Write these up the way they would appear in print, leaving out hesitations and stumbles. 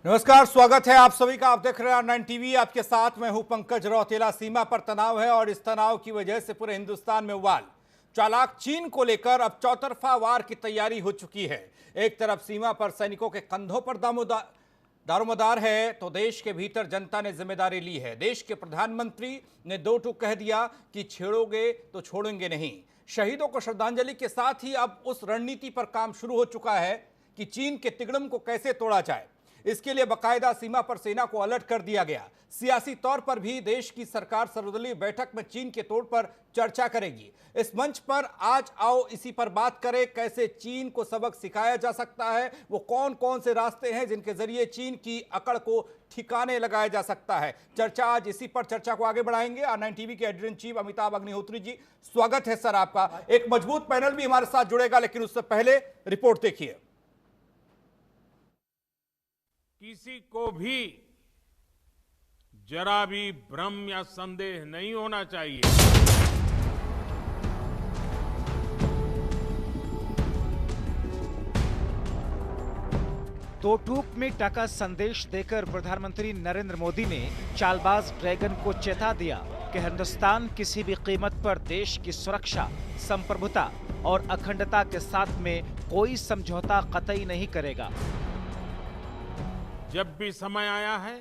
नमस्कार, स्वागत है आप सभी का। आप देख रहे हैं R9 टीवी। आपके साथ मैं हूं पंकज रौतेला। सीमा पर तनाव है और इस तनाव की वजह से पूरे हिंदुस्तान में उबाल। चालाक चीन को लेकर अब चौतरफा वार की तैयारी हो चुकी है। एक तरफ सीमा पर सैनिकों के कंधों पर दारोमदार है तो देश के भीतर जनता ने जिम्मेदारी ली है। देश के प्रधानमंत्री ने दो टूक कह दिया कि छेड़ोगे तो छोड़ेंगे नहीं। शहीदों को श्रद्धांजलि के साथ ही अब उस रणनीति पर काम शुरू हो चुका है कि चीन के तिगड़म को कैसे तोड़ा जाए। इसके लिए बकायदा सीमा पर सेना को अलर्ट कर दिया गया। सियासी तौर पर भी देश की सरकार सर्वदलीय बैठक में चीन के तोड़ पर चर्चा करेगी। इस मंच पर आज आओ इसी पर बात करें, कैसे चीन को सबक सिखाया जा सकता है, वो कौन कौन से रास्ते हैं जिनके जरिए चीन की अकड़ को ठिकाने लगाया जा सकता है। चर्चा आज इसी पर चर्चा को आगे बढ़ाएंगे। R9 टीवी के editor in chief Amitabh Agnihotri ji, स्वागत है सर आपका। एक मजबूत पैनल भी हमारे साथ जुड़ेगा, लेकिन उससे पहले रिपोर्ट देखिए। किसी को भी जरा भी भ्रम या संदेह नहीं होना चाहिए। दो टूक में टका संदेश देकर प्रधानमंत्री नरेंद्र मोदी ने चालबाज ड्रैगन को चेता दिया कि हिंदुस्तान किसी भी कीमत पर देश की सुरक्षा, संप्रभुता और अखंडता के साथ में कोई समझौता कतई नहीं करेगा। जब भी समय आया है,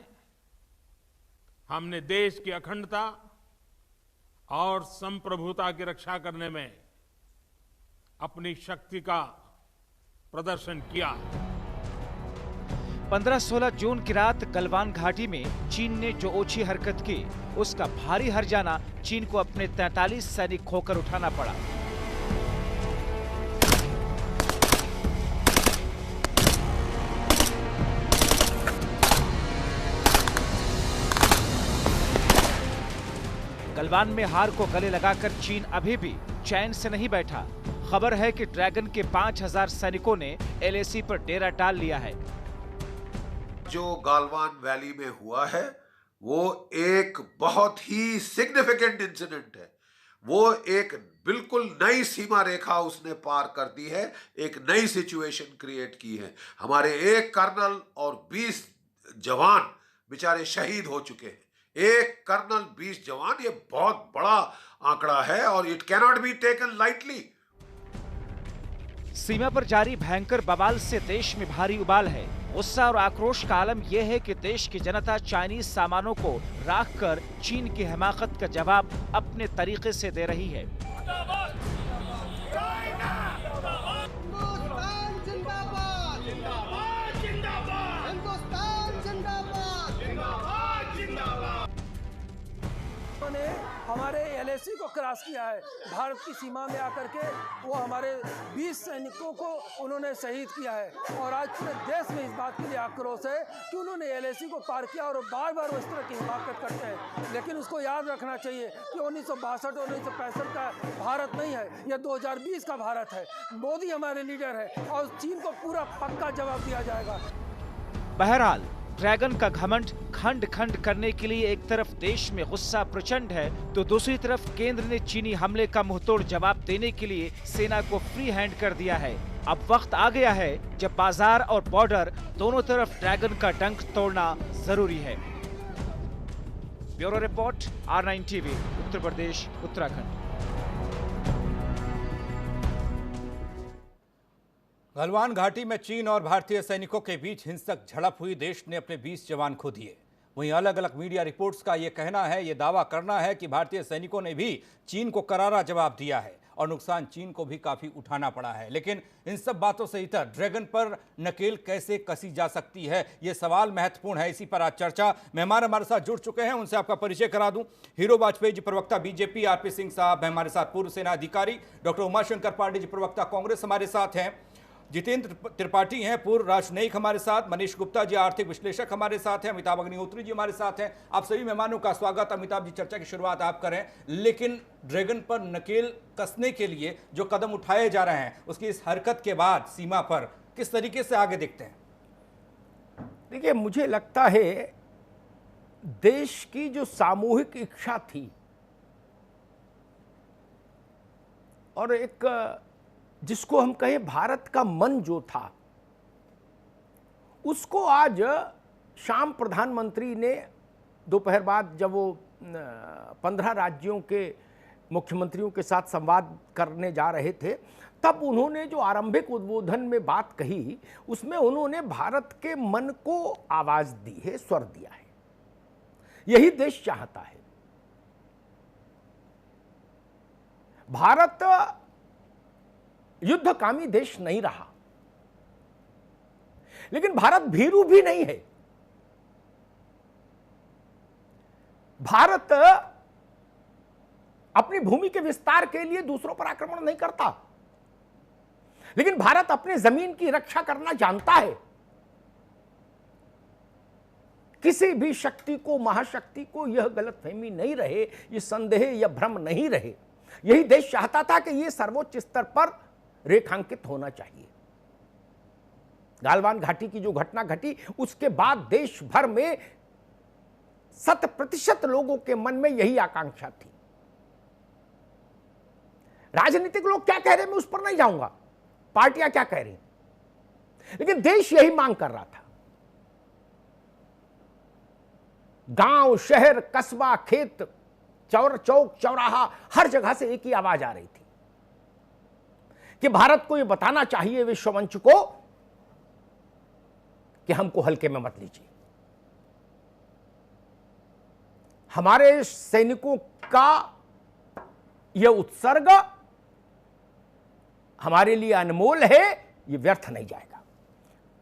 हमने देश की अखंडता और संप्रभुता की रक्षा करने में अपनी शक्ति का प्रदर्शन किया। 15-16 जून की रात गलवान घाटी में चीन ने जो ओछी हरकत की, उसका भारी हर्जाना चीन को अपने 43 सैनिक खोकर उठाना पड़ा। गलवान में हार को गले लगाकर चीन अभी भी चैन से नहीं बैठा। खबर है कि ड्रैगन के 5000 सैनिकों ने LAC पर डेरा डाल लिया है। जो गालवान वैली में हुआ है वो एक बहुत ही सिग्निफिकेंट इंसिडेंट है। वो एक बिल्कुल नई सीमा रेखा उसने पार कर दी है, एक नई सिचुएशन क्रिएट की है। हमारे एक कर्नल और 20 जवान बेचारे शहीद हो चुके हैं। एक कर्नल 20 जवान, ये बहुत बड़ा आंकड़ा है और it cannot be taken lightly. सीमा पर जारी भयंकर बवाल से देश में भारी उबाल है। गुस्सा और आक्रोश का आलम यह है कि देश की जनता चाइनीज सामानों को राख कर चीन की हिमाकत का जवाब अपने तरीके से दे रही है। ने हमारे LAC को क्रॉस किया है। भारत की सीमा में आकर के वो हमारे 20 सैनिकों को उन्होंने शहीद किया है और आज पूरे देश में इस बात के लिए आक्रोश है कि उन्होंने LAC को पार किया और बार बार वो इस तरह की हिमाकत करते हैं। लेकिन उसको याद रखना चाहिए कि 1962 और 1965 का भारत नहीं है, यह 2020 का भारत है। मोदी हमारे लीडर है और चीन को पूरा पक्का जवाब दिया जाएगा। बहरहाल ड्रैगन का घमंड खंड खंड करने के लिए एक तरफ देश में गुस्सा प्रचंड है तो दूसरी तरफ केंद्र ने चीनी हमले का मुंहतोड़ जवाब देने के लिए सेना को फ्री हैंड कर दिया है। अब वक्त आ गया है जब बाजार और बॉर्डर दोनों तरफ ड्रैगन का डंक तोड़ना जरूरी है। Bureau report, R9 TV, Uttar Pradesh, Uttarakhand. Galwan घाटी में चीन और भारतीय सैनिकों के बीच हिंसक झड़प हुई। देश ने अपने 20 जवान खो दिए। वहीं अलग अलग मीडिया रिपोर्ट्स का यह कहना है, यह दावा करना है कि भारतीय सैनिकों ने भी चीन को करारा जवाब दिया है और नुकसान चीन को भी काफी उठाना पड़ा है। लेकिन इन सब बातों से इतर ड्रैगन पर नकेल कैसे कसी जा सकती है, यह सवाल महत्वपूर्ण है। इसी पर आज चर्चा। मेहमान हमारे साथ जुड़ चुके हैं, उनसे आपका परिचय करा दूं। हीरो वाजपेयी जी, प्रवक्ता BJP, RP सिंह साहब हमारे साथ, पूर्व सेना अधिकारी। डॉक्टर उमाशंकर पांडे जी, प्रवक्ता कांग्रेस, हमारे साथ हैं। जितेंद्र त्रिपाठी हैं, पूर्व राजनयिक, हमारे साथ। मनीष गुप्ता जी, आर्थिक विश्लेषक, हमारे साथ हैं। अमिताभ अग्निहोत्री जी हमारे साथ हैं। आप सभी मेहमानों का स्वागत। अमिताभ जी, चर्चा की शुरुआत आप करें। लेकिन ड्रैगन पर नकेल कसने के लिए जो कदम उठाए जा रहे हैं, उसकी इस हरकत के बाद सीमा पर किस तरीके से आगे देखते हैं? देखिए, मुझे लगता है देश की जो सामूहिक इच्छा थी और एक जिसको हम कहें भारत का मन जो था, उसको आज शाम प्रधानमंत्री ने दोपहर बाद जब वो 15 राज्यों के मुख्यमंत्रियों के साथ संवाद करने जा रहे थे, तब उन्होंने जो आरंभिक उद्बोधन में बात कही, उसमें उन्होंने भारत के मन को आवाज दी है, स्वर दिया है। यही देश चाहता है। भारत युद्धकामी देश नहीं रहा, लेकिन भारत भीरू भी नहीं है। भारत अपनी भूमि के विस्तार के लिए दूसरों पर आक्रमण नहीं करता, लेकिन भारत अपने जमीन की रक्षा करना जानता है। किसी भी शक्ति को, महाशक्ति को यह गलतफहमी नहीं रहे, यह संदेह या भ्रम नहीं रहे। यही देश चाहता था कि यह सर्वोच्च स्तर पर रेखांकित होना चाहिए। गालवान घाटी की जो घटना घटी, उसके बाद देश भर में 100% लोगों के मन में यही आकांक्षा थी। राजनीतिक लोग क्या कह रहे हैं मैं उस पर नहीं जाऊंगा, पार्टियां क्या कह रही, लेकिन देश यही मांग कर रहा था। गांव, शहर, कस्बा, खेत, चौक, चौराहा, हर जगह से एक ही आवाज आ रही थी कि भारत को यह बताना चाहिए विश्व मंच को कि हमको हल्के में मत लीजिए। हमारे सैनिकों का यह उत्सर्ग हमारे लिए अनमोल है, यह व्यर्थ नहीं जाएगा।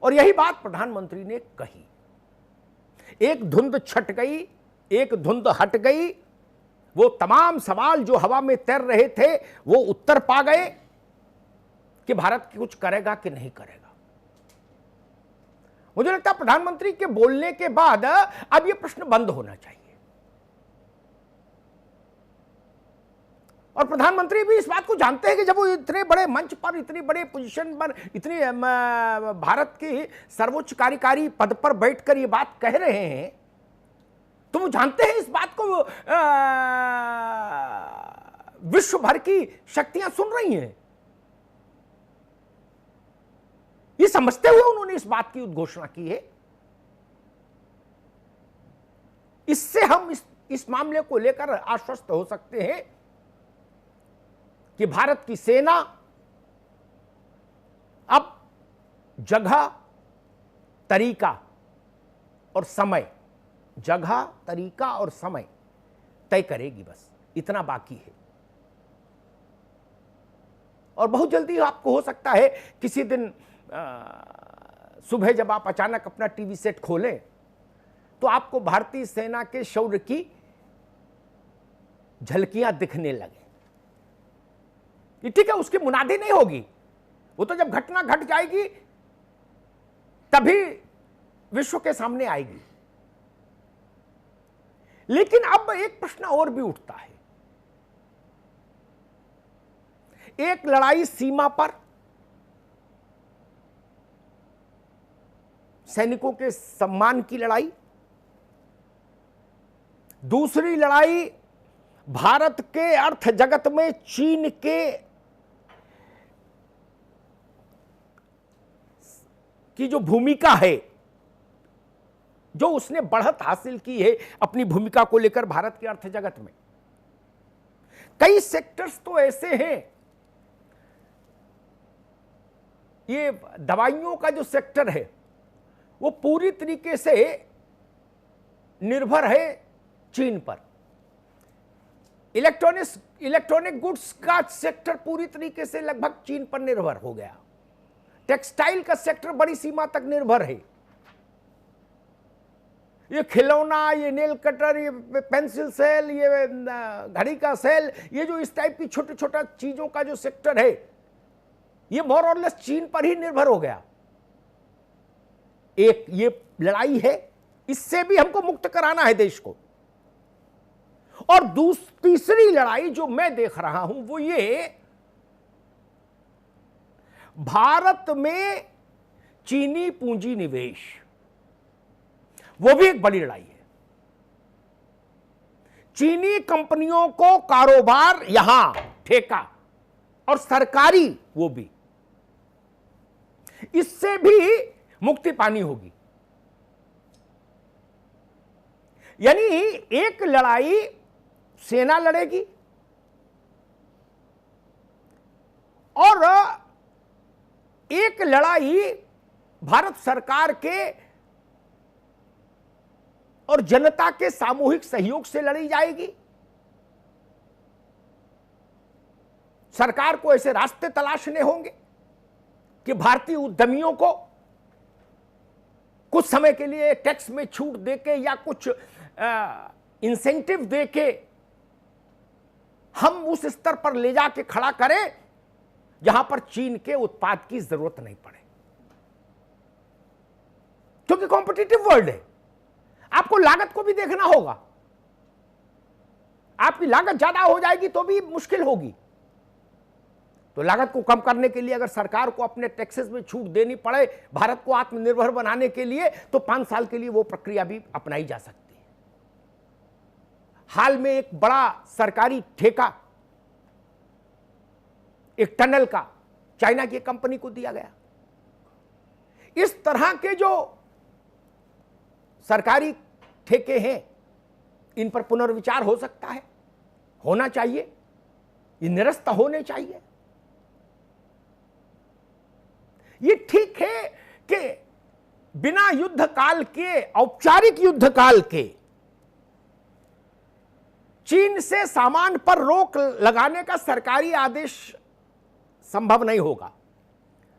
और यही बात प्रधानमंत्री ने कही। एक धुंध छट गई, एक धुंध हट गई। वो तमाम सवाल जो हवा में तैर रहे थे, वो उत्तर पा गए कि भारत कुछ करेगा कि नहीं करेगा। मुझे लगता है प्रधानमंत्री के बोलने के बाद अब यह प्रश्न बंद होना चाहिए। और प्रधानमंत्री भी इस बात को जानते हैं कि जब वो इतने बड़े मंच पर, इतनी बड़े पोजीशन पर, इतनी भारत के सर्वोच्च कार्यकारी पद पर बैठकर ये बात कह रहे हैं, तो वो जानते हैं इस बात को विश्व भर की शक्तियां सुन रही हैं। ये समझते हुए उन्होंने इस बात की उद्घोषणा की है। इससे हम इस मामले को लेकर आश्वस्त हो सकते हैं कि भारत की सेना अब जगह, तरीका और समय, जगह, तरीका और समय तय करेगी। बस इतना बाकी है। और बहुत जल्दी आपको हो सकता है किसी दिन सुबह जब आप अचानक अपना टीवी सेट खोलें तो आपको भारतीय सेना के शौर्य की झलकियां दिखने लगे। ठीक है, उसकी मुनादी नहीं होगी, वो तो जब घटना घट जाएगी तभी विश्व के सामने आएगी। लेकिन अब एक प्रश्न और भी उठता है। एक लड़ाई सीमा पर सैनिकों के सम्मान की लड़ाई, दूसरी लड़ाई भारत के अर्थ जगत में चीन की जो भूमिका है, जो उसने बढ़त हासिल की है अपनी भूमिका को लेकर भारत के अर्थ जगत में। कई सेक्टर्स तो ऐसे हैं, ये दवाइयों का जो सेक्टर है वो पूरी तरीके से निर्भर है चीन पर। इलेक्ट्रॉनिक गुड्स का सेक्टर पूरी तरीके से लगभग चीन पर निर्भर हो गया। टेक्सटाइल का सेक्टर बड़ी सीमा तक निर्भर है। ये खिलौना, ये नेल कटर, ये पेंसिल सेल, ये घड़ी का सेल, ये जो इस टाइप की छोटे छोटा चीजों का जो सेक्टर है, ये मोर और लेस चीन पर ही निर्भर हो गया। एक ये लड़ाई है, इससे भी हमको मुक्त कराना है देश को। और तीसरी लड़ाई जो मैं देख रहा हूं वो ये, भारत में चीनी पूंजी निवेश, वो भी एक बड़ी लड़ाई है। चीनी कंपनियों को कारोबार यहां, ठेका और सरकारी, वो भी, इससे भी मुक्ति पानी होगी। यानी एक लड़ाई सेना लड़ेगी और एक लड़ाई भारत सरकार के और जनता के सामूहिक सहयोग से लड़ी जाएगी। सरकार को ऐसे रास्ते तलाशने होंगे कि भारतीय उद्यमियों को कुछ समय के लिए टैक्स में छूट देके या कुछ इंसेंटिव देके हम उस स्तर पर ले जाके खड़ा करें जहां पर चीन के उत्पाद की जरूरत नहीं पड़े, क्योंकि कॉम्पिटिटिव वर्ल्ड है। आपको लागत को भी देखना होगा। आपकी लागत ज्यादा हो जाएगी तो भी मुश्किल होगी। तो लागत को कम करने के लिए अगर सरकार को अपने टैक्सेस में छूट देनी पड़े भारत को आत्मनिर्भर बनाने के लिए, तो 5 साल के लिए वो प्रक्रिया भी अपनाई जा सकती है। हाल में एक बड़ा सरकारी ठेका एक टनल का चाइना की कंपनी को दिया गया। इस तरह के जो सरकारी ठेके हैं इन पर पुनर्विचार हो सकता है, होना चाहिए, ये निरस्त होने चाहिए। ये ठीक है कि बिना युद्ध काल के, औपचारिक युद्ध काल के चीन से सामान पर रोक लगाने का सरकारी आदेश संभव नहीं होगा।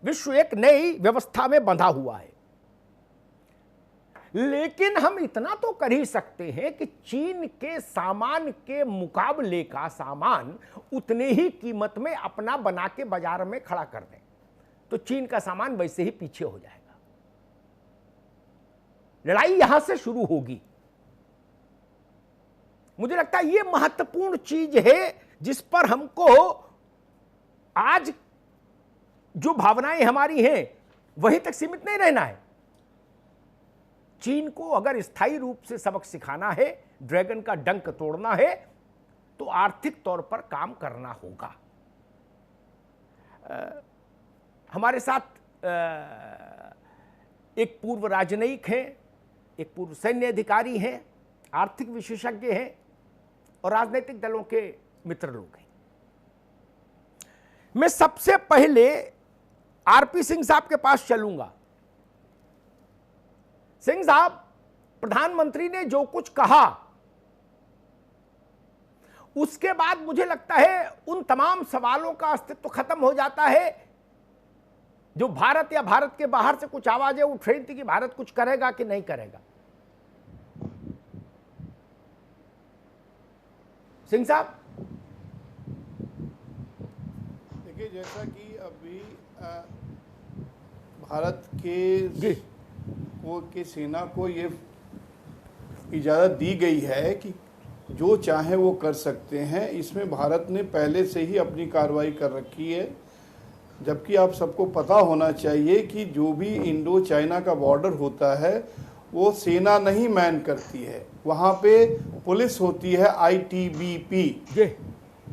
विश्व एक नई व्यवस्था में बंधा हुआ है। लेकिन हम इतना तो कर ही सकते हैं कि चीन के सामान के मुकाबले का सामान उतने ही कीमत में अपना बना के बाजार में खड़ा कर दें, तो चीन का सामान वैसे ही पीछे हो जाएगा। लड़ाई यहां से शुरू होगी। मुझे लगता है यह महत्वपूर्ण चीज है जिस पर हमको आज जो भावनाएं हमारी हैं वहीं तक सीमित नहीं रहना है। चीन को अगर स्थायी रूप से सबक सिखाना है, ड्रैगन का डंक तोड़ना है, तो आर्थिक तौर पर काम करना होगा। हमारे साथ एक पूर्व राजनयिक हैं, एक पूर्व सैन्य अधिकारी हैं, आर्थिक विशेषज्ञ हैं और राजनीतिक दलों के मित्र लोग हैं। मैं सबसे पहले आरपी सिंह साहब के पास चलूंगा। सिंह साहब, प्रधानमंत्री ने जो कुछ कहा उसके बाद मुझे लगता है उन तमाम सवालों का अस्तित्व खत्म हो जाता है जो भारत या भारत के बाहर से कुछ आवाजें उठ रही थी कि भारत कुछ करेगा कि नहीं करेगा। सिंह साहब, देखिए, जैसा कि अभी भारत के सेना को ये इजाज़त दी गई है कि जो चाहे वो कर सकते हैं, इसमें भारत ने पहले से ही अपनी कार्रवाई कर रखी है। जबकि आप सबको पता होना चाहिए कि जो भी इंडो चाइना का बॉर्डर होता है वो सेना नहीं मैन करती है, वहाँ पे पुलिस होती है, ITBP,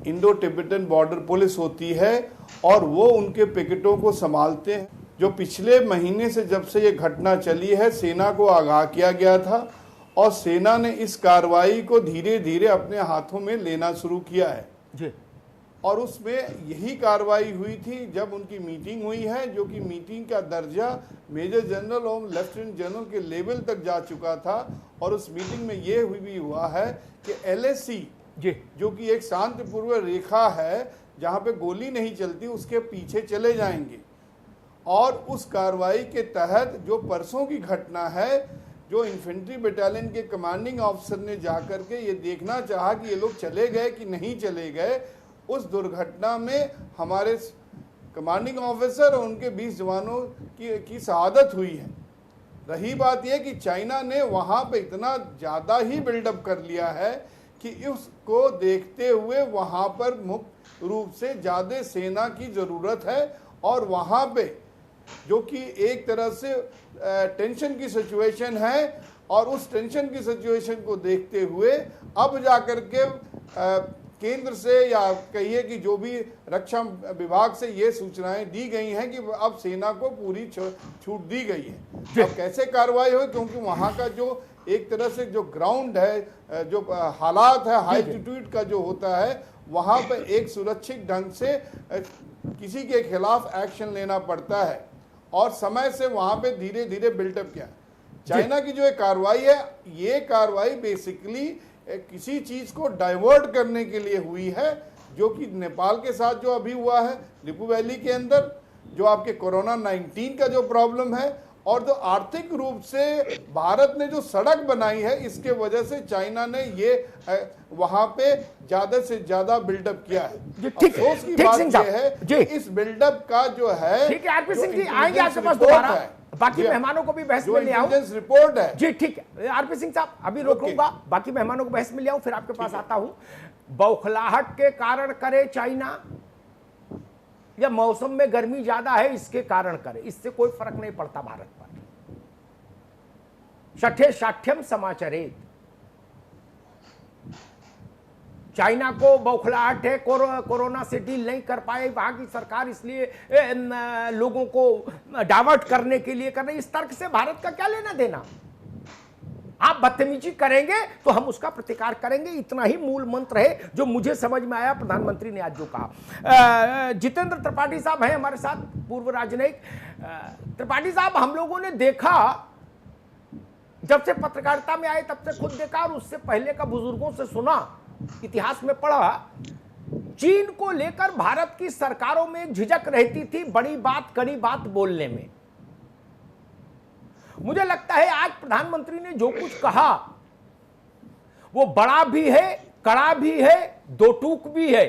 Indo Tibetan border police होती है, और वो उनके पिकेटों को संभालते हैं। जो पिछले महीने से जब से ये घटना चली है, सेना को आगाह किया गया था और सेना ने इस कार्रवाई को धीरे धीरे अपने हाथों में लेना शुरू किया है जी। और उसमें यही कार्रवाई हुई थी जब उनकी मीटिंग हुई है, जो कि मीटिंग का दर्जा मेजर जनरल और लेफ्टिनेंट जनरल के लेवल तक जा चुका था। और उस मीटिंग में ये भी हुआ है कि LAC जी, जो कि एक शांतिपूर्व रेखा है जहाँ पे गोली नहीं चलती, उसके पीछे चले जाएंगे। और उस कार्रवाई के तहत जो परसों की घटना है, जो इन्फेंट्री बटालियन के कमांडिंग ऑफिसर ने जाकर के ये देखना चाहा कि ये लोग चले गए कि नहीं चले गए, उस दुर्घटना में हमारे कमांडिंग ऑफिसर और उनके 20 जवानों की शहादत हुई है। रही बात यह कि चाइना ने वहाँ पे इतना ज़्यादा ही बिल्डअप कर लिया है कि उसको देखते हुए वहाँ पर मुख्य रूप से ज़्यादा सेना की ज़रूरत है। और वहाँ पे जो कि एक तरह से टेंशन की सिचुएशन है, और उस टेंशन की सिचुएशन को देखते हुए अब जाकर के केंद्र से या कहिए कि जो भी रक्षा विभाग से ये सूचनाएं दी गई हैं कि अब सेना को पूरी छूट दी गई है। अब कैसे कार्रवाई हो, क्योंकि वहां का जो एक तरह से जो ग्राउंड है, जो हालात है हाई एल्टीट्यूड का जो होता है, वहां पर एक सुरक्षित ढंग से किसी के खिलाफ एक्शन लेना पड़ता है और समय से वहां पे धीरे धीरे बिल्टअप किया। चाइना की जो एक कार्रवाई है, ये कार्रवाई बेसिकली किसी चीज को डाइवर्ट करने के लिए हुई है, जो कि नेपाल के साथ जो अभी हुआ है लिपू वैली के अंदर, जो आपके कोरोना 19 का जो प्रॉब्लम है, और जो आर्थिक रूप से भारत ने जो सड़क बनाई है, इसके वजह से चाइना ने ये वहां पे ज्यादा से ज्यादा बिल्डअप किया है। अफसोस की बात यह है कि इस बिल्डअप का जो है, ठीक है आरपी सिंह जी आएंगे आपके पास दोबारा, बाकी मेहमानों को भी बहस में ले आओ। रिपोर्ट है जी ठीक है आरपी सिंह साहब, अभी रोक लूंगा, बाकी मेहमानों को बहस में ले आओ, फिर आपके पास आता हूं। बौखलाहट के कारण करे चाइना या मौसम में गर्मी ज्यादा है इसके कारण करे, इससे कोई फर्क नहीं पड़ता भारत पर। छठे साठ्यम समाचारेत, चाइना को बौखलाहट है, कोरोना से डील नहीं कर पाए वहां की सरकार, इसलिए लोगों को डाइवर्ट करने के लिए कर रही। इस तर्क से भारत का क्या लेना देना? आप बदतमीजी करेंगे तो हम उसका प्रतिकार करेंगे, इतना ही मूल मंत्र है जो मुझे समझ में आया प्रधानमंत्री ने आज जो कहा। जितेंद्र त्रिपाठी साहब हैं हमारे साथ, पूर्व राजनयिक। त्रिपाठी साहब, हम लोगों ने देखा जब से पत्रकारिता में आए तब से खुद देखा और उससे पहले का बुजुर्गों से सुना, इतिहास में पढ़ा, चीन को लेकर भारत की सरकारों में एक झिझक रहती थी बड़ी बात कड़ी बात बोलने में। मुझे लगता है आज प्रधानमंत्री ने जो कुछ कहा वो बड़ा भी है, कड़ा भी है, दो टूक भी है।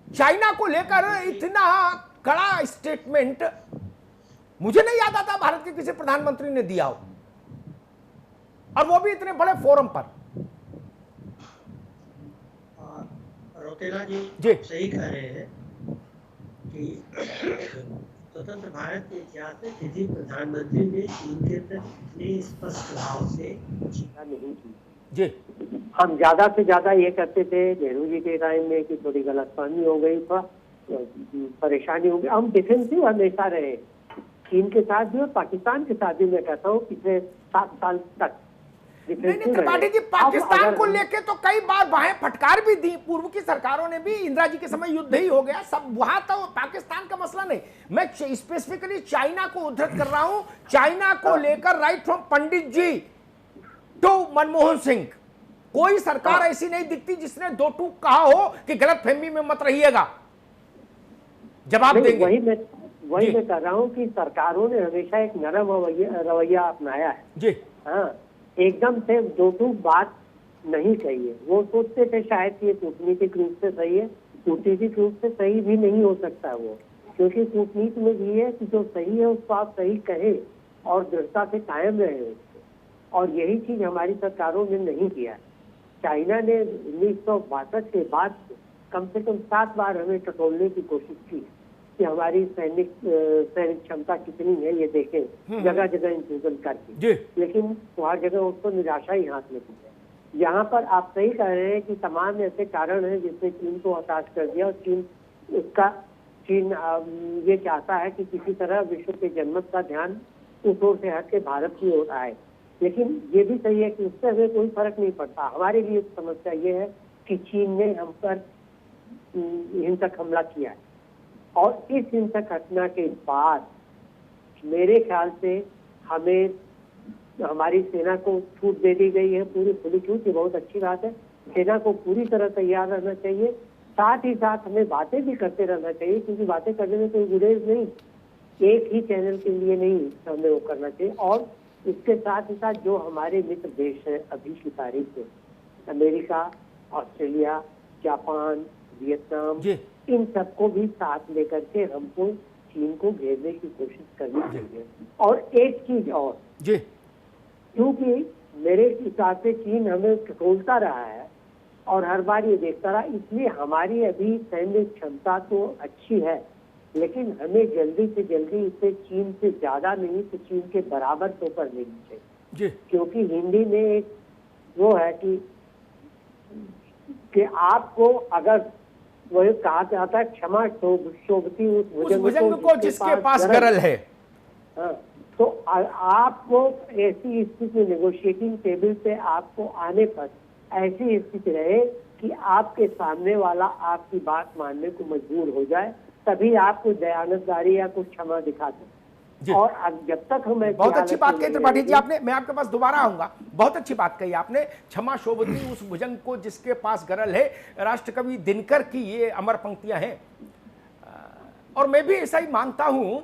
चाइना को लेकर इतना कड़ा स्टेटमेंट मुझे नहीं याद आता भारत के किसी प्रधानमंत्री ने दिया हो, और वो भी इतने बड़े फोरम पर। रौतेला जी सही कह रहे हैं कि स्वतंत्र भारत के इतिहास में किसी प्रधानमंत्री ने चीन के प्रति इतने स्पष्ट भाव से टीका नहीं की जी। हम ज्यादा से ज्यादा ये करते थे नेहरू जी के टाइम में कि थोड़ी गलतफहमी हो गई, परेशानी हो गई, हम डिफेंसिव हमेशा रहे चीन के साथ भी और पाकिस्तान के साथ भी। मैं कहता हूँ पिछले 7 साल तक नहीं त्रिपाठी जी, पाकिस्तान को लेके तो कई बार बाहें फटकार भी दी पूर्व की सरकारों ने भी। इंदिरा जी के समय युद्ध ही हो गया सब, वहां तो पाकिस्तान का मसला नहीं। मैं स्पेसिफिकली चाइना को उद्धृत कर रहा हूं। चाइना को लेकर right from Pandit ji to Manmohan Singh, कोई सरकार ऐसी नहीं दिखती जिसने दो टूक कहा हो कि गलतफहमी में मत रहिएगा, जवाब देंगे। वही मैं कर रहा हूँ कि सरकारों ने हमेशा एक नरम रवैया अपनाया है जी। हाँ, एकदम से दो टूक बात नहीं कही है। वो सोचते थे शायद ये कूटनीतिक रूप से सही है, कूटनीतिक रूप से सही भी नहीं हो सकता वो, क्योंकि कूटनीति में भी है कि जो सही है उसको आप सही कहें और दृढ़ता से कायम रहे उसको, और यही चीज हमारी सरकारों ने नहीं किया। चाइना ने 1962 के बाद कम से कम 7 बार हमें टटोलने की कोशिश की कि हमारी सैनिक क्षमता कितनी है ये देखें, जगह जगह इंक्लूजन करके, लेकिन हर जगह उसको निराशा ही हाथ में दी है। यहाँ पर आप सही कह रहे हैं कि तमाम ऐसे कारण हैं जिसने चीन को हताश कर दिया, और चीन ये चाहता है कि किसी तरह विश्व के जनमत का ध्यान उस ओर से हट के भारत की ओर आए। लेकिन ये भी सही है कि उससे हमें कोई फर्क नहीं पड़ता। हमारे लिए समस्या ये है कि चीन ने हम पर हिंसक हमला किया है, और इस हिंसक घटना के बाद मेरे ख्याल से हमें हमारी सेना को छूट दे दी गई है, पूरी खुली छूट। ये बहुत अच्छी बात है। सेना को पूरी तरह तैयार रहना चाहिए, साथ ही साथ हमें बातें भी करते रहना चाहिए, क्योंकि बातें करने में कोई गुरेज नहीं, एक ही चैनल के लिए नहीं हमें वो करना चाहिए। और इसके साथ ही साथ जो हमारे मित्र देश हैं अभी की तारीख में, अमेरिका, ऑस्ट्रेलिया, जापान, वियतनाम, इन सबको भी साथ लेकर के हमको चीन को घेरने की कोशिश करनी चाहिए। और एक चीज और जी, क्योंकि मेरे हिसाब से चीन हमें टटोलता रहा है और हर बार ये देखता रहा, इसलिए हमारी अभी सैन्य क्षमता तो अच्छी है, लेकिन हमें जल्दी से जल्दी इसे चीन से ज्यादा नहीं तो चीन के बराबर तो कर लेनी चाहिए। क्योंकि हिंदी में एक वो है कि कि आपको अगर वही कहा जाता है क्षमा शोभती उस भुजंग को जिसके पास गरल है। हाँ, तो आपको ऐसी स्थिति में नेगोशिएटिंग टेबल पे आपको आने पर ऐसी स्थिति रहे कि आपके सामने वाला आपकी बात मानने को मजबूर हो जाए, तभी आपको दयानतदारी या कुछ क्षमा दिखा दे। और जब तक हम बहुत अच्छी बात कही त्रिपाठी जी आपने, मैं आपके पास दोबारा आऊंगा। बहुत अच्छी बात कही आपने, क्षमा शोभती उस भुजंग को जिसके पास गरल है, राष्ट्रकवि दिनकर की ये अमर पंक्तियां हैं। और मैं भी ऐसा ही मानता हूं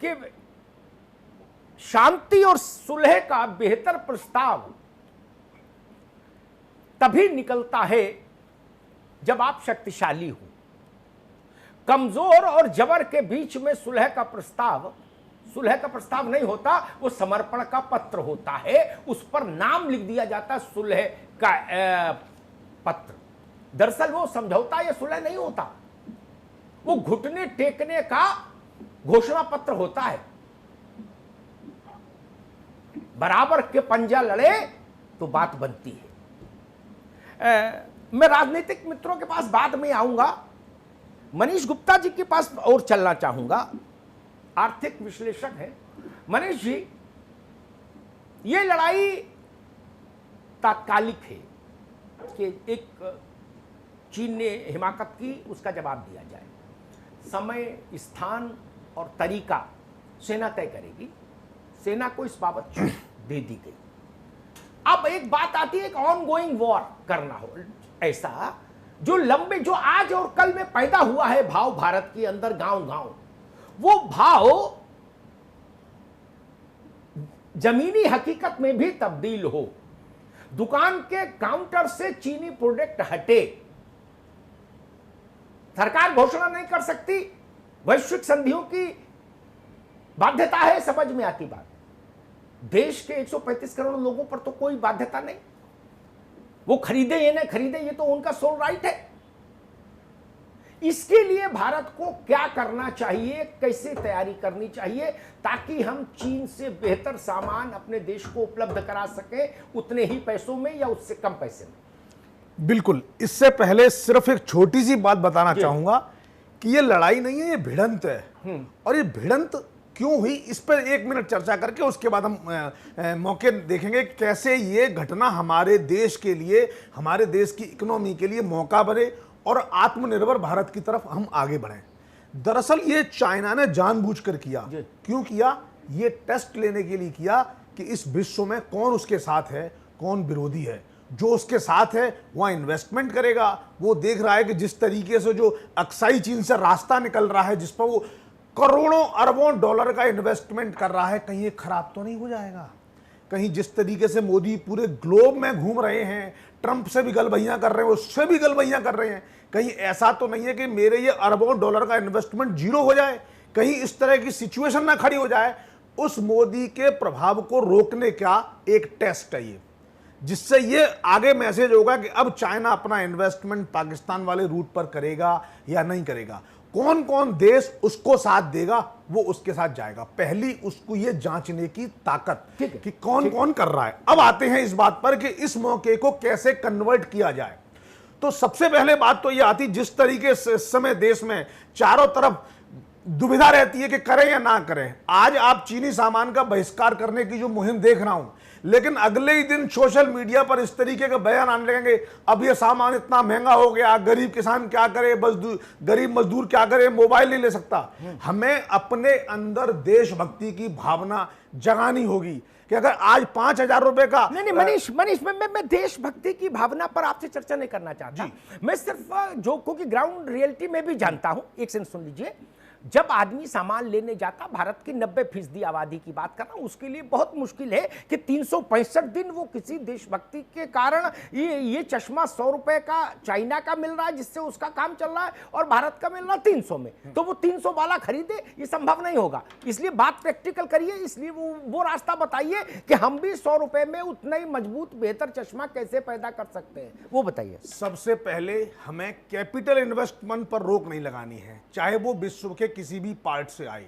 कि शांति और सुलह का बेहतर प्रस्ताव तभी निकलता है जब आप शक्तिशाली हो। कमजोर और जबर के बीच में सुलह का प्रस्ताव नहीं होता, वो समर्पण का पत्र होता है, उस पर नाम लिख दिया जाता सुलह का पत्र। दरअसल वो समझौता या सुलह नहीं होता, वो घुटने टेकने का घोषणा पत्र होता है। बराबर के पंजा लड़े तो बात बनती है। मैं राजनीतिक मित्रों के पास बाद में आऊंगा, मनीष गुप्ता जी के पास और चलना चाहूंगा, आर्थिक विश्लेषक है। मनीष जी, ये लड़ाई तात्कालिक है कि एक चीन ने हिमाकत की, उसका जवाब दिया जाए। समय, स्थान और तरीका सेना तय करेगी, सेना को इस बाबत छूट दे दी गई। अब एक बात आती है, एक ऑन गोइंग वॉर करना हो, ऐसा जो आज और कल में पैदा हुआ है भाव भारत के अंदर गांव-गांव, वो भाव जमीनी हकीकत में भी तब्दील हो। दुकान के काउंटर से चीनी प्रोडक्ट हटे, सरकार घोषणा नहीं कर सकती, वैश्विक संधियों की बाध्यता है, समझ में आती बात। देश के 135 करोड़ लोगों पर तो कोई बाध्यता नहीं, वो खरीदे या नहीं खरीदे ये तो उनका सोल राइट है। इसके लिए भारत को क्या करना चाहिए, कैसे तैयारी करनी चाहिए ताकि हम चीन से बेहतर सामान अपने देश को उपलब्ध करा सके, उतने ही पैसों में या उससे कम पैसे में। बिल्कुल, इससे पहले सिर्फ एक छोटी सी बात बताना चाहूंगा कि ये लड़ाई नहीं है, ये भिड़ंत है। और ये भिड़ंत क्यों हुई, इस पर 1 मिनट चर्चा करके उसके बाद हम मौके देखेंगे कैसे ये घटना हमारे देश के लिए, हमारे देश की इकोनॉमी के लिए मौका बने और आत्मनिर्भर भारत की तरफ हम आगे बढ़ें। दरअसल ये चाइना ने जानबूझकर किया। क्यों किया? ये टेस्ट लेने के लिए किया कि इस विश्व में कौन उसके साथ है, कौन विरोधी है। जो उसके साथ है वह इन्वेस्टमेंट करेगा। वो देख रहा है कि जिस तरीके से जो अक्साई चीन से रास्ता निकल रहा है, जिस पर वो करोड़ों अरबों डॉलर का इन्वेस्टमेंट कर रहा है, कहीं ये खराब तो नहीं हो जाएगा। कहीं जिस तरीके से मोदी पूरे ग्लोब में घूम रहे हैं, ट्रंप से भी गलबैयां कर रहे हैं, उससे भी गलबैयां कर रहे हैं, कहीं ऐसा तो नहीं है कि मेरे ये अरबों डॉलर का इन्वेस्टमेंट जीरो हो जाए, कहीं इस तरह की सिचुएशन ना खड़ी हो जाए। उस मोदी के प्रभाव को रोकने का एक टेस्ट है ये, जिससे ये आगे मैसेज होगा कि अब चाइना अपना इन्वेस्टमेंट पाकिस्तान वाले रूट पर करेगा या नहीं करेगा। कौन कौन देश उसको साथ देगा, वो उसके साथ जाएगा। पहली उसको ये जांचने की ताकत कि कौन कौन कर रहा है। अब आते हैं इस बात पर कि इस मौके को कैसे कन्वर्ट किया जाए। तो सबसे पहले बात तो ये आती, जिस तरीके से इस समय देश में चारों तरफ दुविधा रहती है कि करें या ना करें। आज आप चीनी सामान का बहिष्कार करने की जो मुहिम देख रहा हूं, लेकिन अगले ही दिन सोशल मीडिया पर इस तरीके के बयान आने लगेंगे, अब ये सामान इतना महंगा हो गया, गरीब किसान क्या करे, गरीब मजदूर क्या करे, मोबाइल नहीं ले सकता। हमें अपने अंदर देशभक्ति की भावना जगानी होगी कि अगर आज 5,000 रुपए का नहीं मनीष मैं देशभक्ति की भावना पर आपसे चर्चा नहीं करना चाहता। मैं सिर्फ जो क्योंकि ग्राउंड रियलिटी में भी जानता हूं, एक सेकंड सुन लीजिए। जब आदमी सामान लेने जाता, भारत की 90% आबादी की बात कर रहा हूं, उसके लिए बहुत मुश्किल है कि 365 दिन वो किसी देशभक्ति के कारण ये चश्मा 100 रुपए का चाइना का मिल रहा है जिससे उसका काम चल रहा है और भारत का मिल रहा है 300 में, तो वो 300 वाला खरीदे, ये संभव नहीं होगा। इसलिए बात प्रैक्टिकल करिए, इसलिए वो रास्ता बताइए कि हम भी 100 रुपए में उतना ही मजबूत बेहतर चश्मा कैसे पैदा कर सकते हैं, वो बताइए। सबसे पहले हमें कैपिटल इन्वेस्टमेंट पर रोक नहीं लगानी है, चाहे वो विश्व के किसी भी पार्ट से आए।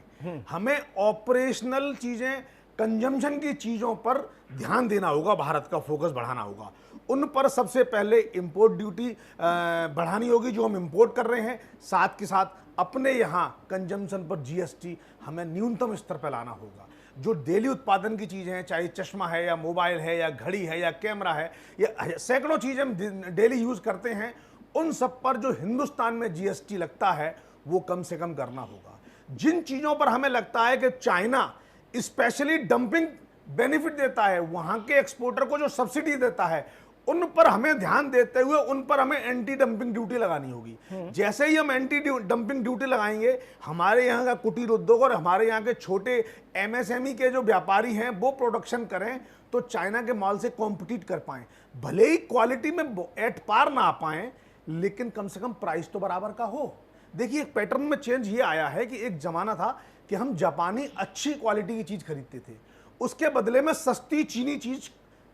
हमें ऑपरेशनल चीजें, कंजम्पशन की चीजों पर ध्यान देना होगा, भारत का फोकस बढ़ाना होगा। उन पर सबसे पहले इंपोर्ट ड्यूटी बढ़ानी होगी जो हम इंपोर्ट कर रहे हैं। साथ के साथ अपने यहाँ कंजम्पशन पर जीएसटी हमें न्यूनतम स्तर पर लाना होगा। जो डेली उत्पादन की चीज़ें हैं, चाहे चश्मा है या मोबाइल है या घड़ी है या कैमरा है या सैकड़ों चीज़ें हम डेली यूज़ करते हैं, उन सब पर जो हिंदुस्तान में जीएसटी लगता है वो कम से कम करना होगा। जिन चीज़ों पर हमें लगता है कि चाइना स्पेशली डंपिंग बेनिफिट देता है, वहाँ के एक्सपोर्टर को जो सब्सिडी देता है, उन पर हमें ध्यान देते हुए उन पर हमें एंटी डंपिंग ड्यूटी लगानी होगी। जैसे ही हम एंटी डंपिंग ड्यूटी लगाएंगे, हमारे यहाँ का कुटीर उद्योग और हमारे यहाँ के छोटे एमएसएमई के जो व्यापारी हैं वो प्रोडक्शन करें तो चाइना के माल से कॉम्पिटिट कर पाएं। भले ही क्वालिटी में एट पार ना आ पाएं, लेकिन कम से कम प्राइस तो बराबर का हो। देखिए, एक पैटर्न में चेंज ये आया है कि एक जमाना था कि हम जापानी अच्छी क्वालिटी की चीज खरीदते थे, उसके बदले में सस्ती चीनी चीज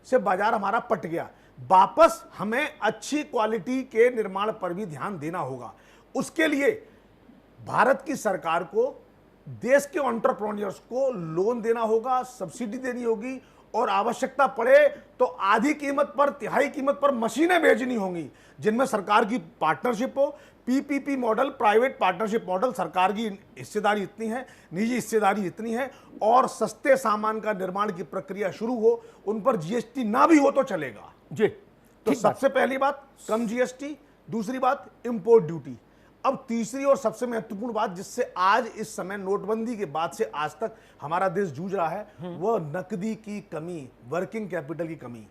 से बाजार हमारा पट गया। वापस हमें अच्छी क्वालिटी के निर्माण पर भी ध्यान देना होगा। उसके लिए भारत की सरकार को देश के एंटरप्रेन्योर्स को लोन देना होगा, सब्सिडी देनी होगी और आवश्यकता पड़े तो आधी कीमत पर, तिहाई कीमत पर मशीनें भेजनी होंगी, जिनमें सरकार की पार्टनरशिप हो। PPP model, private partnership model, सरकार की हिस्सेदारी इतनी है, निजी हिस्सेदारी इतनी है, और सस्ते सामान का निर्माण की प्रक्रिया शुरू हो, उन पर जीएसटी ना भी हो तो चलेगा जी। तो सबसे पहली बात कम जीएसटी, दूसरी बात इंपोर्ट ड्यूटी। अब तीसरी और सबसे महत्वपूर्ण बात जिससे आज इस समय नोटबंदी के बाद से आज तक हमारा देश जूझ रहा है, वह नकदी की कमी, वर्किंग कैपिटल की कमी।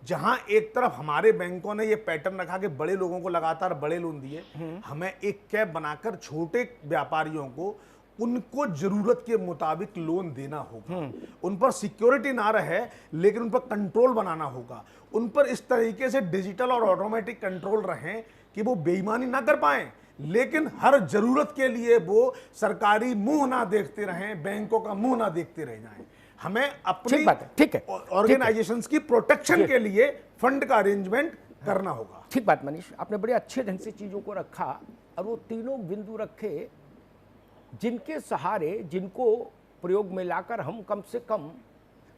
जहां एक तरफ हमारे बैंकों ने ये पैटर्न रखा कि बड़े लोगों को लगातार बड़े लोन दिए, हमें एक कैप बनाकर छोटे व्यापारियों को उनको जरूरत के मुताबिक लोन देना होगा। उन पर सिक्योरिटी ना रहे, लेकिन उन पर कंट्रोल बनाना होगा। उन पर इस तरीके से डिजिटल और ऑटोमेटिक कंट्रोल रहे कि वो बेईमानी ना कर पाए, लेकिन हर जरूरत के लिए वो सरकारी मुंह ना देखते रहें, बैंकों का मुंह ना देखते रह जाएं। हमें अपनी ऑर्गेनाइजेशंस की प्रोटेक्शन के लिए फंड का अरेंजमेंट करना होगा। ठीक बात मनीष, आपने बड़े अच्छे ढंग से चीजों को रखा, और वो तीनों बिंदु रखे जिनके सहारे, जिनको प्रयोग में लाकर हम कम से कम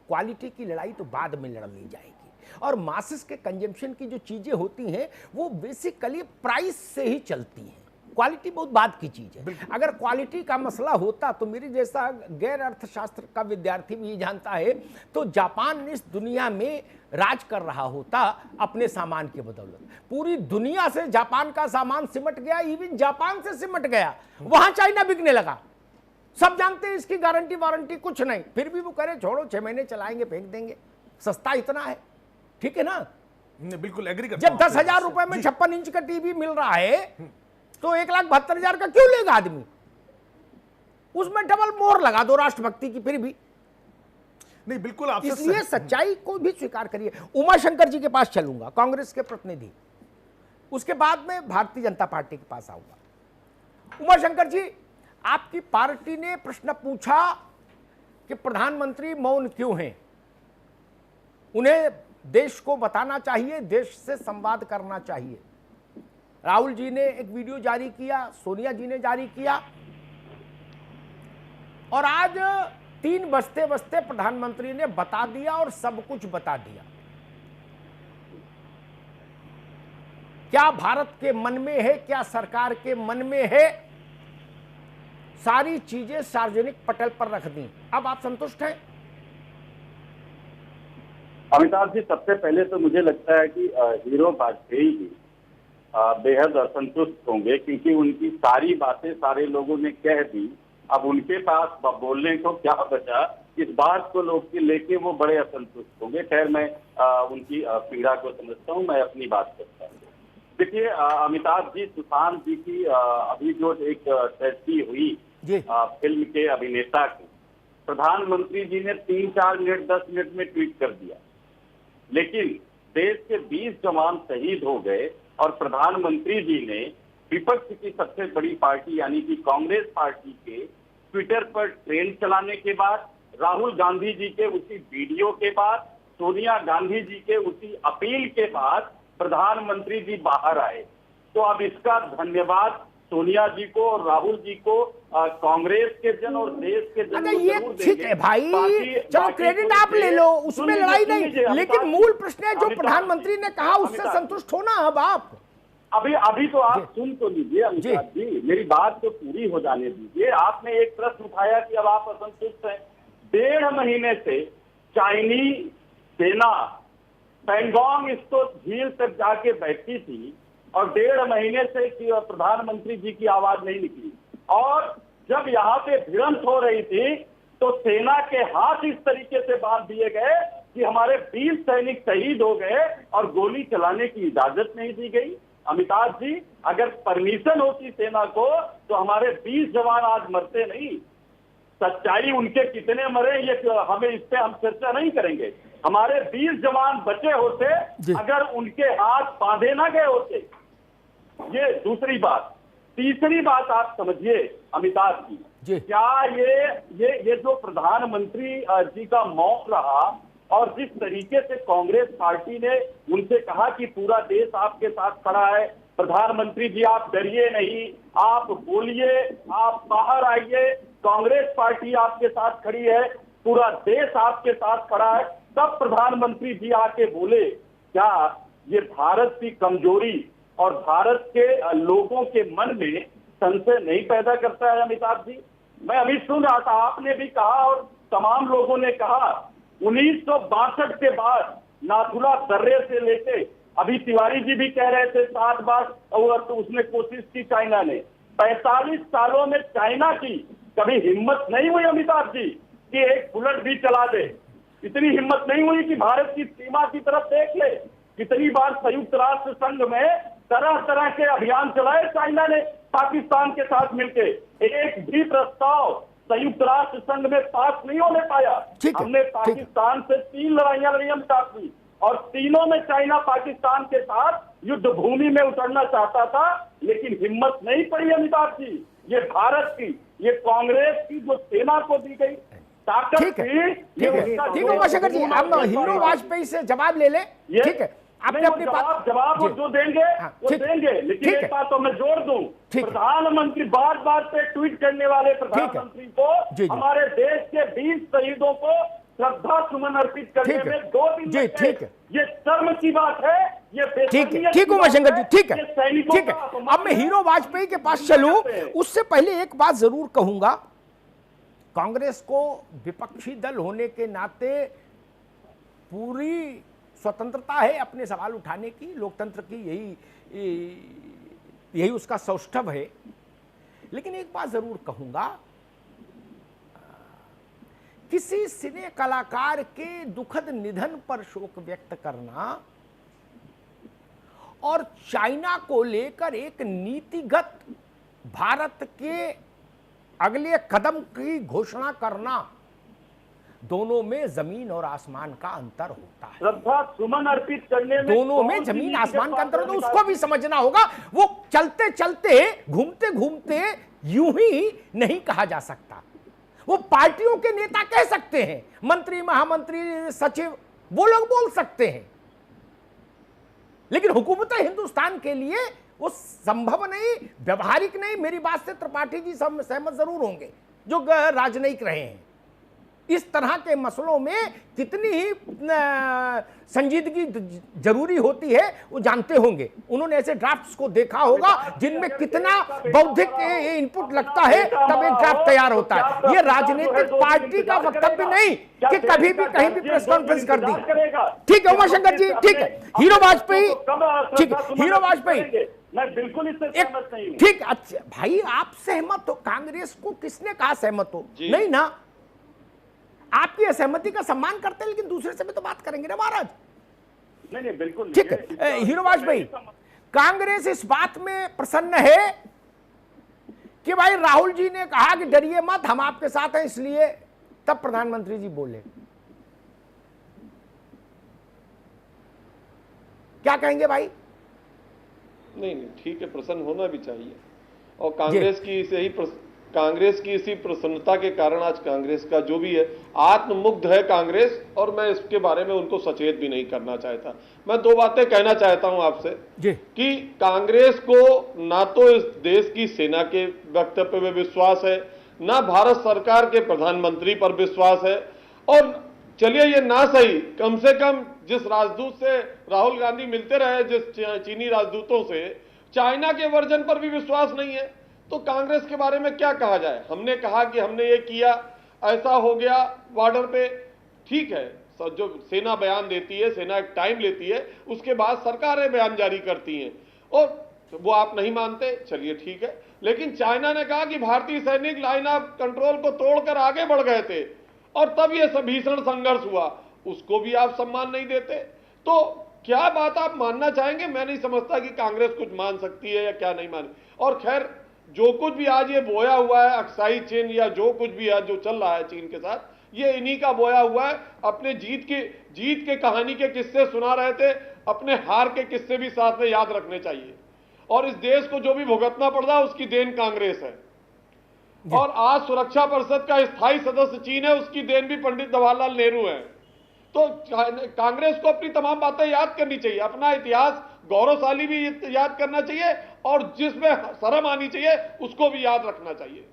क्वालिटी की लड़ाई तो बाद में लड़ ली जाएगी। और मासेस के कंजम्पशन की जो चीजें होती हैं वो बेसिकली प्राइस से ही चलती हैं, क्वालिटी बहुत बाद की चीज है। अगर क्वालिटी का मसला होता तो मेरे जैसा गैर अर्थशास्त्र का विद्यार्थी भी जानता है, तो जापान इस दुनिया में राज कर रहा होता अपने सामान की बदौलत। पूरी दुनिया से जापान का सामान सिमट गया, इवन जापान से सिमट गया, वहां चाइना बिकने लगा। सब जानते हैं इसकी गारंटी वारंटी कुछ नहीं, फिर भी वो करे छोड़ो 6 महीने चलाएंगे फेंक देंगे, सस्ता इतना है। ठीक है ना? बिल्कुल एग्री करता हूं। जब 10,000 रुपए में 56 इंच का टीवी मिल रहा है तो 1,72,000 का क्यों लेगा आदमी? उसमें डबल मोहर लगा दो राष्ट्रभक्ति की, फिर भी नहीं। बिल्कुल आपसे इसलिए सच्चाई को भी स्वीकार करिए। उमा शंकर जी के पास चलूंगा, कांग्रेस के प्रतिनिधि, उसके बाद में भारतीय जनता पार्टी के पास आऊंगा। उमा शंकर जी, आपकी पार्टी ने प्रश्न पूछा कि प्रधानमंत्री मौन क्यों हैं, उन्हें देश को बताना चाहिए, देश से संवाद करना चाहिए। राहुल जी ने एक वीडियो जारी किया, सोनिया जी ने जारी किया, और आज 3 बजते बजते प्रधानमंत्री ने बता दिया और सब कुछ बता दिया। क्या भारत के मन में है, क्या सरकार के मन में है, सारी चीजें सार्वजनिक पटल पर रख दी। अब आप संतुष्ट हैं? अमिताभ जी, सबसे पहले तो मुझे लगता है कि हीरो वाजपेयी जी बेहद असंतुष्ट होंगे, क्योंकि उनकी सारी बातें सारे लोगों ने कह दी। अब उनके पास बोलने को क्या बचा, इस बात को लोग के लेके वो बड़े असंतुष्ट होंगे। खैर, मैं उनकी पीड़ा को समझता हूँ, मैं अपनी बात करता हूँ। देखिए अमिताभ जी, सुशांत जी की अभी जो एक ट्रेजेडी हुई फिल्म के अभिनेता की, प्रधानमंत्री जी ने 3-4 मिनट 10 मिनट में ट्वीट कर दिया, लेकिन देश के 20 जवान शहीद हो गए और प्रधानमंत्री जी ने विपक्ष की सबसे बड़ी पार्टी यानी कि कांग्रेस पार्टी के ट्विटर पर ट्रेंड चलाने के बाद, राहुल गांधी जी के उसी वीडियो के बाद, सोनिया गांधी जी के उसी अपील के बाद प्रधानमंत्री जी बाहर आए। तो अब इसका धन्यवाद सोनिया जी को और राहुल जी को कांग्रेस के जन और देश के जन ये ठीक है भाई, चलो क्रेडिट आप ले लो, उसमें लड़ाई नहीं, लेकिन मूल प्रश्न है जो प्रधानमंत्री ने कहा उससे संतुष्ट होना। अब आप अभी तो आप सुन तो लीजिए अमिताभ जी, मेरी बात तो पूरी हो जाने दीजिए। आपने एक प्रश्न उठाया कि अब आप असंतुष्ट हैं। 1.5 महीने से चाइनीज सेना पैंगोंग इसको झील तक जाके बैठी थी और 1.5 महीने से प्रधानमंत्री जी की आवाज नहीं निकली। और जब यहाँ पे भिड़ंत हो रही थी तो सेना के हाथ इस तरीके से बांध दिए गए कि हमारे 20 सैनिक शहीद हो गए और गोली चलाने की इजाजत नहीं दी गई। अमिताभ जी, अगर परमिशन होती सेना को तो हमारे 20 जवान आज मरते नहीं। सच्चाई उनके कितने मरे ये हमें इस पे हम चर्चा नहीं करेंगे। हमारे 20 जवान बचे होते अगर उनके हाथ बांधे ना गए होते। ये दूसरी बात। तीसरी बात आप समझिए अमिताभ जी, क्या ये जो प्रधानमंत्री जी का मौन रहा और जिस तरीके से कांग्रेस पार्टी ने उनसे कहा कि पूरा देश आपके साथ खड़ा है, प्रधानमंत्री जी आप डरिए नहीं, आप बोलिए, आप बाहर आइए, कांग्रेस पार्टी आपके साथ खड़ी है, पूरा देश आपके साथ खड़ा है, तब प्रधानमंत्री जी आके बोले। क्या ये भारत की कमजोरी और भारत के लोगों के मन में संशय नहीं पैदा करता है अमिताभ जी? मैं अभी सुन रहा था, आपने भी कहा और तमाम लोगों ने कहा 1962 के बाद नाथुला दर्रे से लेके अभी तिवारी जी भी कह रहे थे 7 बार और तो उसने कोशिश की चाइना ने। 45 सालों में चाइना की कभी हिम्मत नहीं हुई अमिताभ जी कि एक बुलेट भी चला दे। इतनी हिम्मत नहीं हुई कि भारत की सीमा की तरफ देख ले। कितनी बार संयुक्त राष्ट्र संघ में तरह तरह के अभियान चलाए चाइना ने पाकिस्तान के साथ मिलकर। एक भी प्रस्ताव संयुक्त राष्ट्र संघ में पास नहीं होने पाया। हमने पाकिस्तान से 3 लड़ाइयां लड़ी अमिताभ जी और तीनों में चाइना पाकिस्तान के साथ युद्ध भूमि में उतरना चाहता था, लेकिन हिम्मत नहीं पड़ी अमिताभ जी। ये भारत की, ये कांग्रेस की जो सेना को दी गई ताकत थी। ठीक है उमाशंकर जी, हम हीरो वाजपेयी से जवाब ले ले। ठीक है, आपने अपनी जवाब जो देंगे वो देंगे, लेकिन एक बात तो मैं जोड़ दूं, प्रधानमंत्री बार बार पे ट्वीट करने वाले प्रधानमंत्री को हमारे देश के 20 शहीदों को श्रद्धा सुमन अर्पित करने में 2 दिन लगे। ये शर्म की बात है। ये ठीक उमाशंकर जी, ठीक है ठीक है। अब मैं हीरो वाजपेयी के पास चलूं, उससे पहले एक बात जरूर कहूंगा। कांग्रेस को विपक्षी दल होने के नाते पूरी स्वतंत्रता है अपने सवाल उठाने की, लोकतंत्र की यही उसका सौष्ठव है। लेकिन एक बात जरूर कहूंगा, किसी सिने कलाकार के दुखद निधन पर शोक व्यक्त करना और चाइना को लेकर एक नीतिगत भारत के अगले कदम की घोषणा करना, दोनों में जमीन और आसमान का अंतर होता है। श्रद्धा सुमन अर्पित करने में दोनों में जमीन आसमान का अंतर होता है, उसको भी समझना होगा। वो चलते चलते घूमते घूमते यूं ही नहीं कहा जा सकता। वो पार्टियों के नेता कह सकते हैं, मंत्री, महामंत्री, सचिव, वो लोग बोल सकते हैं, लेकिन हुकूमत हिंदुस्तान के लिए वो संभव नहीं, व्यवहारिक नहीं। मेरी बात से त्रिपाठी जी सहमत जरूर होंगे जो राजनयिक रहे हैं। इस तरह के मसलों में कितनी ही संजीदगी जरूरी होती है वो जानते होंगे। उन्होंने ऐसे ड्राफ्ट्स को देखा होगा जिनमें कितना बौद्धिक इनपुट लगता है, तब एक ड्राफ्ट तैयार होता है। ये राजनीतिक पार्टी का वक्तव्य नहीं कि कभी भी कहीं भी प्रेस कॉन्फ्रेंस कर दी। ठीक है उमाशंकर जी, ठीक है। हीरो वाजपेयी, ठीक है, हीरो वाजपेयी, मैं बिल्कुल इससे सहमत नहीं हूं। ठीक, अच्छा भाई आप सहमत हो, कांग्रेस को किसने कहा सहमत हो? नहीं ना, आपकी असहमति का सम्मान करते हैं, लेकिन दूसरे से भी तो बात करेंगे ना महाराज। नहीं बिल्कुल ठीक है। हीरो वाजपेयी, कांग्रेस इस बात में प्रसन्न है कि भाई राहुल जी ने कहा कि डरिए मत, हम आपके साथ हैं, इसलिए तब प्रधानमंत्री जी बोले। क्या कहेंगे भाई? नहीं ठीक है, प्रसन्न होना भी चाहिए और कांग्रेस की से ही कांग्रेस की इसी प्रसन्नता के कारण आज कांग्रेस का जो भी है आत्ममुग्ध है कांग्रेस, और मैं इसके बारे में उनको सचेत भी नहीं करना चाहता। मैं दो बातें कहना चाहता हूं आपसे कि कांग्रेस को ना तो इस देश की सेना के वक्तव्य में विश्वास है, ना भारत सरकार के प्रधानमंत्री पर विश्वास है, और चलिए ये ना सही, कम से कम जिस राजदूत से राहुल गांधी मिलते रहे, जिस चीनी राजदूतों से, चाइना के वर्जन पर भी विश्वास नहीं है, तो कांग्रेस के बारे में क्या कहा जाए। हमने कहा कि हमने ये किया, ऐसा हो गया बॉर्डर पे, ठीक है, जो सेना बयान देती है, सेना एक टाइम लेती है, उसके बाद सरकारें बयान जारी करती हैं, और वो आप नहीं मानते, चलिए ठीक है। लेकिन चाइना ने कहा कि भारतीय सैनिक लाइन ऑफ कंट्रोल को तोड़कर आगे बढ़ गए थे और तब ये भीषण संघर्ष हुआ, उसको भी आप सम्मान नहीं देते। तो क्या बात आप मानना चाहेंगे? मैं नहीं समझता कि कांग्रेस कुछ मान सकती है या क्या नहीं मान। और खैर, जो कुछ भी आज ये बोया हुआ है अक्साई चीन या जो कुछ भी है जो चल रहा है चीन के साथ, ये इन्हीं का बोया हुआ है। अपने जीत के कहानी के किस्से सुना रहे थे, अपने हार के किस्से भी साथ में याद रखने चाहिए। और इस देश को जो भी भुगतना पड़ रहा है उसकी देन कांग्रेस है, और आज सुरक्षा परिषद का स्थायी सदस्य चीन है, उसकी देन भी पंडित जवाहरलाल नेहरू है। तो कांग्रेस को अपनी तमाम बातें याद करनी चाहिए, अपना इतिहास गौरवशाली भी याद करना चाहिए, और जिसमें शर्म आनी चाहिए उसको भी याद रखना चाहिए।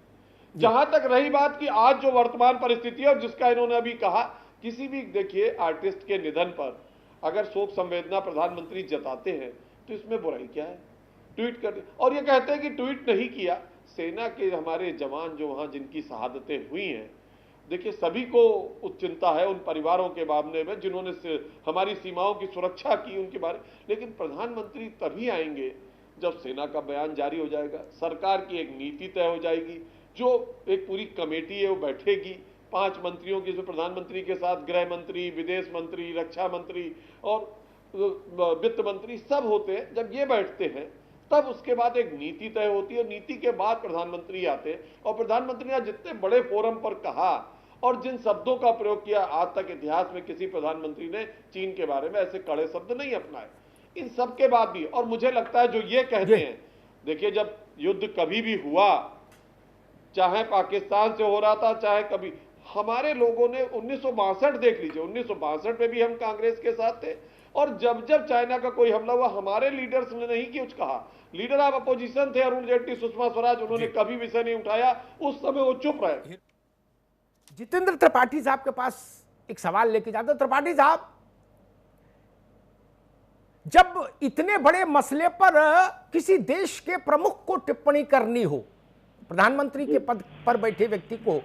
जहां तक रही बात कि आज जो वर्तमान परिस्थिति है और जिसका इन्होंने अभी कहा, किसी भी देखिए आर्टिस्ट के निधन पर अगर शोक संवेदना प्रधानमंत्री जताते हैं तो इसमें बुराई क्या है? ट्वीट कर, और ये कहते हैं कि ट्वीट नहीं किया। सेना के हमारे जवान जो वहां जिनकी शहादतें हुई हैं, देखिए सभी को चिंता है उन परिवारों के मामले में जिन्होंने हमारी सीमाओं की सुरक्षा की, उनके बारे। लेकिन प्रधानमंत्री तभी आएंगे जब सेना का बयान जारी हो जाएगा, सरकार की एक नीति तय हो जाएगी, जो एक पूरी कमेटी है वो बैठेगी 5 मंत्रियों की, जो प्रधानमंत्री के साथ गृह मंत्री, विदेश मंत्री, रक्षा मंत्री और वित्त मंत्री सब होते हैं। जब ये बैठते हैं तब उसके बाद एक नीति तय होती है, नीति के बाद प्रधानमंत्री आते हैं। और प्रधानमंत्री ने जितने बड़े फोरम पर कहा और जिन शब्दों का प्रयोग किया, आज तक इतिहास में किसी प्रधानमंत्री ने चीन के बारे में ऐसे कड़े शब्द नहीं अपनाए। इन सब के बाद भी, और मुझे लगता है जो ये कहते हैं, देखिए जब युद्ध कभी भी हुआ, चाहे पाकिस्तान से हो रहा था, चाहे कभी, हमारे लोगों ने 1962 देख लीजिए, 1962 में भी हम कांग्रेस के साथ थे, और जब जब चाइना का कोई हमला हुआ हमारे लीडर्स ने नहीं कुछ कहा। लीडर ऑफ अपोजिशन थे अरुण जेटली, सुषमा स्वराज, उन्होंने कभी विषय नहीं उठाया, उस समय वो चुप रहे। जितेंद्र त्रिपाठी साहब के पास एक सवाल लेके जाते हैं। त्रिपाठी साहब, जब इतने बड़े मसले पर किसी देश के प्रमुख को टिप्पणी करनी हो, प्रधानमंत्री के पद पर बैठे व्यक्ति को,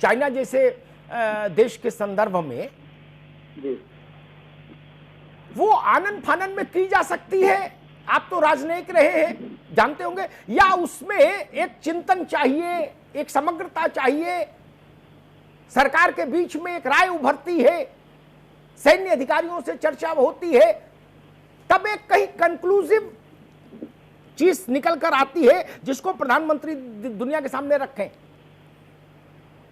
चाइना जैसे देश के संदर्भ में, वो आनन फानन में की जा सकती है? आप तो राजनयिक रहे हैं, जानते होंगे, या उसमें एक चिंतन चाहिए, एक समग्रता चाहिए, सरकार के बीच में एक राय उभरती है, सैन्य अधिकारियों से चर्चा होती है, तब एक कहीं कंक्लूसिव चीज निकल कर आती है जिसको प्रधानमंत्री दुनिया के सामने रखें।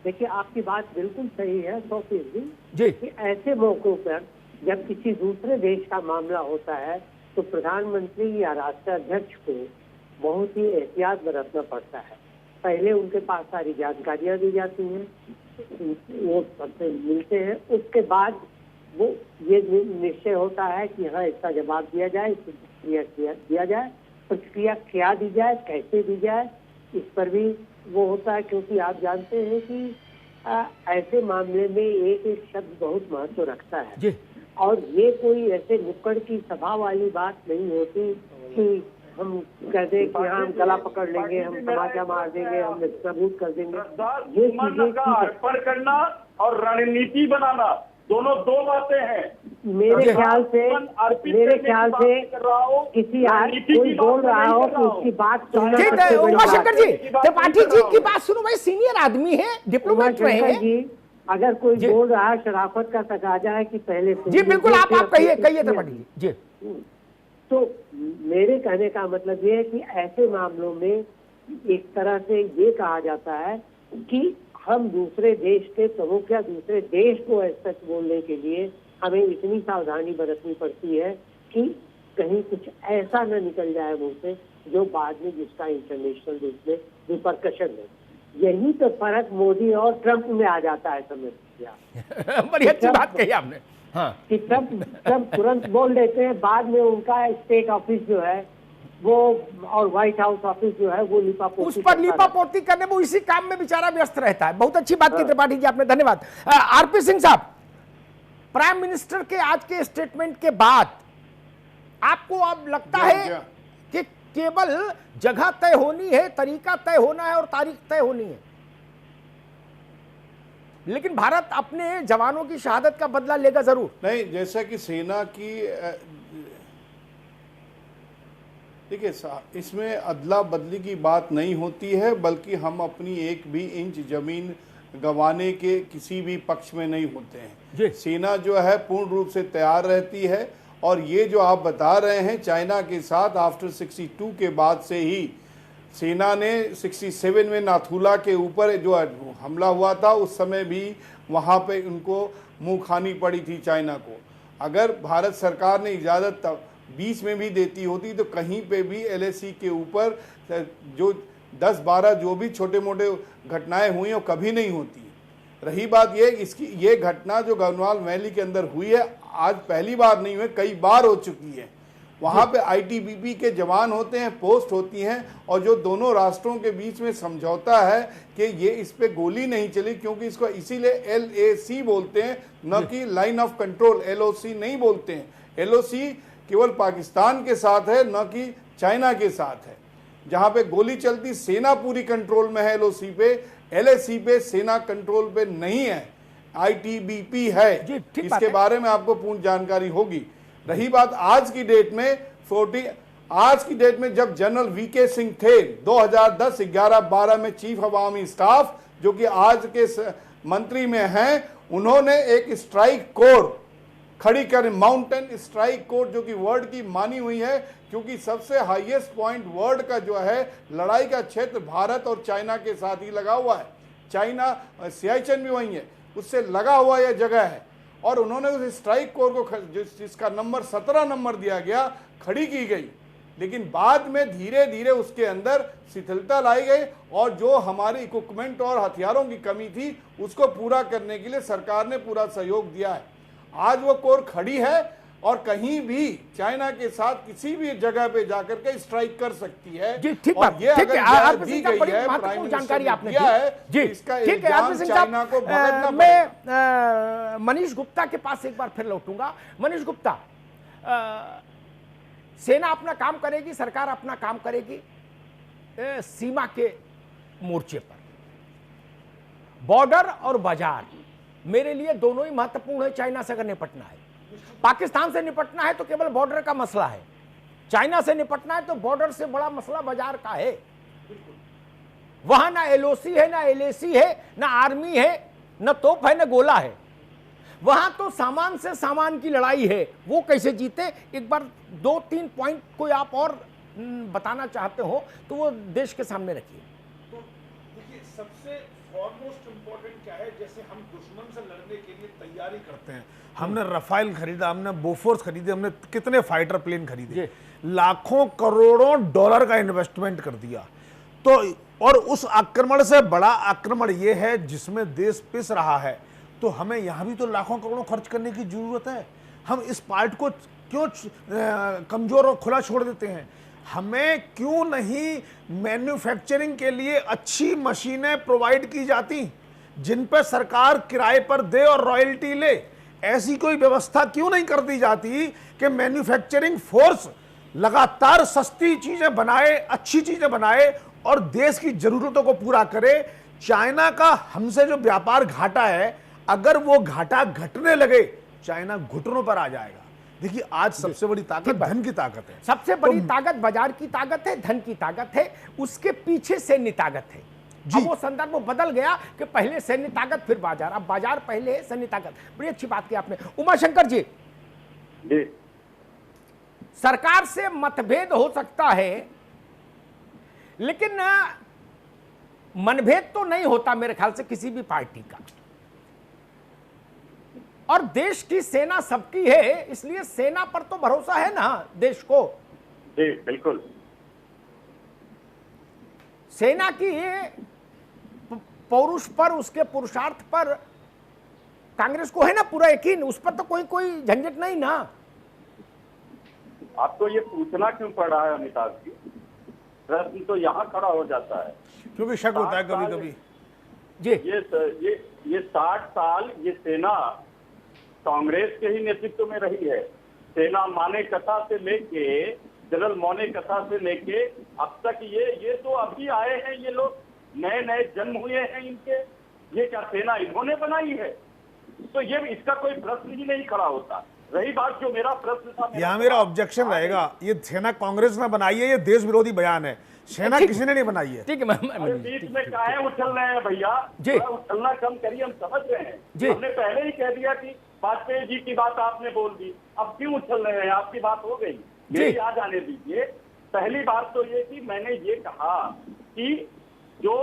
देखिए, आपकी बात बिल्कुल सही है 100% जी। कि ऐसे मौकों पर जब किसी दूसरे देश का मामला होता है तो प्रधानमंत्री या राष्ट्राध्यक्ष को बहुत ही एहतियात बरतना पड़ता है। पहले उनके पास सारी जानकारियां दी जाती हैं, वो सबसे मिलते हैं, उसके बाद वो ये निश्चय होता है कि हाँ इसका जवाब दिया जाए, इसकी प्रतिक्रिया दिया जाए, प्रतिक्रिया क्या दी जाए, कैसे दी जाए, इस पर भी वो होता है। क्योंकि आप जानते हैं कि ऐसे मामले में एक एक शब्द बहुत महत्व रखता है जी। और ये कोई ऐसे नुक्कड़ की सभा वाली बात नहीं होती कि हम कह दें कि हम गला पकड़ लेंगे, हम तमाचा मार देंगे, हम सबूत कर देंगे। ये चीजें अर्पण करना और रणनीति बनाना दोनों दो बातें हैं। मेरे ख्याल से किसी कोई बोल रहा हो तो उसकी बात सुनना। ठीक है उमाशंकर जी, त्रिपाठी जी की बात सुनो भाई, सीनियर आदमी है, डिप्लोमेट रहे हैं। अगर कोई बोल रहा है शराफत का तकाजा है कि पहले जी बिल्कुल, आप कहिए त्रिपाठी जी। तो मेरे कहने का मतलब ये है कि ऐसे मामलों में एक तरह से ये कहा जाता है कि हम दूसरे देश के प्रमुख या दूसरे देश को सच बोलने के लिए हमें इतनी सावधानी बरतनी पड़ती है कि कहीं कुछ ऐसा न निकल जाए मुंह से जो बाद में जिसका इंटरनेशनल रूप में रिपरकशन है। यही तो फर्क मोदी और ट्रंप में आ जाता है, समझ लिया। बड़ी अच्छी बात कही आपने। हाँ, कि ट्रंप तुरंत बोल देते हैं, बाद में उनका स्टेट ऑफिस जो है वो और व्हाइट हाउस ऑफिस जो है वो उस पर लिपापोती करने में इसी काम में बेचारा व्यस्त रहता है। बहुत अच्छी बात की त्रिपाठी जी आपने, धन्यवाद। आरपी सिंह साहब, प्राइम मिनिस्टर के आज के स्टेटमेंट के बाद आपको अब लगता है कि केवल जगह तय होनी है, तरीका तय होना है और तारीख तय होनी है, लेकिन भारत अपने जवानों की शहादत का बदला लेगा जरूर? नहीं, जैसा कि सेना की, देखिए इसमें अदला बदली की बात नहीं होती है, बल्कि हम अपनी एक भी इंच जमीन गंवाने के किसी भी पक्ष में नहीं होते हैं। सेना जो है पूर्ण रूप से तैयार रहती है। और ये जो आप बता रहे हैं चाइना के साथ आफ्टर 62 के बाद से ही सेना ने 67 में नाथुला के ऊपर जो हमला हुआ था उस समय भी वहाँ पे उनको मुंह खानी पड़ी थी चाइना को। अगर भारत सरकार ने इजाज़त 20 में भी देती होती तो कहीं पे भी LAC के ऊपर जो 10-12 जो भी छोटे मोटे घटनाएं हुई वो कभी नहीं होती। रही बात ये घटना जो गलवान वैली के अंदर हुई है आज पहली बार नहीं हुई, कई बार हो चुकी है। वहाँ पे ITBP के जवान होते हैं, पोस्ट होती हैं, और जो दोनों राष्ट्रों के बीच में समझौता है कि ये इस पे गोली नहीं चली, क्योंकि इसको इसीलिए LAC बोलते हैं, न कि लाइन ऑफ कंट्रोल, LOC नहीं बोलते हैं। LOC केवल पाकिस्तान के साथ है, न कि चाइना के साथ है। जहाँ पे गोली चलती सेना पूरी कंट्रोल में है LOC पे, LAC पे सेना कंट्रोल पे नहीं है, ITBP है। इसके बारे में आपको पूर्ण जानकारी होगी। रही बात आज की डेट में जब जनरल VK सिंह थे 2010, 11, 12 में चीफ ऑफ आर्मी स्टाफ, जो कि आज के मंत्री में हैं, उन्होंने एक स्ट्राइक कोर खड़ी कर, माउंटेन स्ट्राइक कोर, जो कि वर्ल्ड की मानी हुई है, क्योंकि सबसे हाईएस्ट पॉइंट वर्ल्ड का जो है लड़ाई का क्षेत्र भारत और चाइना के साथ ही लगा हुआ है। चाइना सियाचिन भी वही है, उससे लगा हुआ यह जगह है। और उन्होंने उस स्ट्राइक कोर को जिसका नंबर 17 नंबर दिया गया, खड़ी की गई, लेकिन बाद में धीरे धीरे उसके अंदर शिथिलता लाई गई और जो हमारे इक्विपमेंट और हथियारों की कमी थी उसको पूरा करने के लिए सरकार ने पूरा सहयोग दिया है। आज वो कोर खड़ी है और कहीं भी चाइना के साथ किसी भी जगह पे जाकर के स्ट्राइक कर सकती है। जी ठीक बात, ये ठीक है, अगर दी बड़ी गई है, महत्वपूर्ण जानकारी आपने दिया है, जी इसका ठीक है। इल्जाम चाइना को भुगतना मैं मनीष गुप्ता के पास एक बार फिर लौटूंगा। मनीष गुप्ता, सेना अपना काम करेगी, सरकार अपना काम करेगी सीमा के मोर्चे पर। बॉर्डर और बाजार मेरे लिए दोनों ही महत्वपूर्ण है। चाइना से अगर निपटना है, पाकिस्तान से निपटना है तो केवल बॉर्डर का मसला है, चाइना से निपटना है तो बॉर्डर से बड़ा मसला बाजार का है। वहां ना LOC है, ना LAC है, ना आर्मी है, ना तोप है, ना गोला है। वहां तो सामान से सामान की लड़ाई है। वो कैसे जीते, एक बार 2-3 पॉइंट कोई आप और बताना चाहते हो तो वो देश के सामने रखिए। तो देखिए, सबसे फॉरमोस्ट इंपॉर्टेंट क्या है, जैसे हम दुश्मन से लड़ने के लिए तैयारी करते हैं, हमने रफाइल खरीदा, हमने बोफोर्स खरीदे, हमने कितने फाइटर प्लेन खरीदे, लाखों करोड़ों डॉलर का इन्वेस्टमेंट कर दिया। तो और उस आक्रमण से बड़ा आक्रमण यह है जिसमें देश पिस रहा है, तो हमें यहां भी तो लाखों करोड़ों खर्च करने की जरूरत है। हम इस पार्ट को क्यों कमजोर और खुला छोड़ देते हैं? हमें क्यों नहीं मैन्युफैक्चरिंग के लिए अच्छी मशीनें प्रोवाइड की जाती जिन पर सरकार किराए पर दे और रॉयल्टी ले? ऐसी कोई व्यवस्था क्यों नहीं कर दी जाती कि मैन्युफैक्चरिंग फोर्स लगातार सस्ती चीजें बनाए, अच्छी चीजें बनाए और देश की जरूरतों को पूरा करे? चाइना का हमसे जो व्यापार घाटा है, अगर वो घाटा घटने लगे, चाइना घुटनों पर आ जाएगा। देखिए, आज सबसे बड़ी ताकत धन की ताकत है। सबसे बड़ी ताकत बाजार की ताकत है, धन की ताकत है, उसके पीछे सैन्य ताकत है। अब वो संदर्भ बदल गया कि पहले सैन्य ताकत फिर बाजार, अब बाजार पहले है, सैन्य ताकत। बड़ी अच्छी बात की आपने। उमाशंकर जी, सरकार से मतभेद हो सकता है, लेकिन मनभेद तो नहीं होता मेरे ख्याल से किसी भी पार्टी का। और देश की सेना सबकी है, इसलिए सेना पर तो भरोसा है ना देश को। जी बिल्कुल। सेना की पौरुष पर, उसके पुरुषार्थ पर कांग्रेस को है ना पूरा यकीन, उस पर तो कोई झंझट नहीं ना। आपको ये पूछना क्यों पड़ रहा है अमिताभ जी? प्रश्न तो यहाँ खड़ा हो जाता है क्योंकि शक होता है कभी कभी जी। ये 60 साल ये सेना कांग्रेस के ही नेतृत्व में रही है। सेना माने कथा से लेके, जनरल मौने कथा से लेके अब तक ये तो अभी आए हैं, ये लोग नए नए जन्म हुए हैं इनके। ये क्या सेना इन्होंने बनाई है? तो ये इसका कोई प्रश्न ही नहीं खड़ा होता। रही बात जो मेरा प्रश्न था, यहाँ मेरा ऑब्जेक्शन रहेगा, ये सेना कांग्रेस ने बनाई है, ये देश विरोधी बयान है, सेना किसी ने नहीं बनाई है। ठीक है, बीच में काहे उछल रहे हैं भैया? उछलना कम करिए, हम समझ रहे हैं। हमने पहले ही कह दिया कि वाजपेयी जी की बात आपने बोल दी, अब क्यों उछल रहे हैं? आपकी बात हो गई, ये याद आने दीजिए। पहली बात तो ये कि मैंने ये कहा कि जो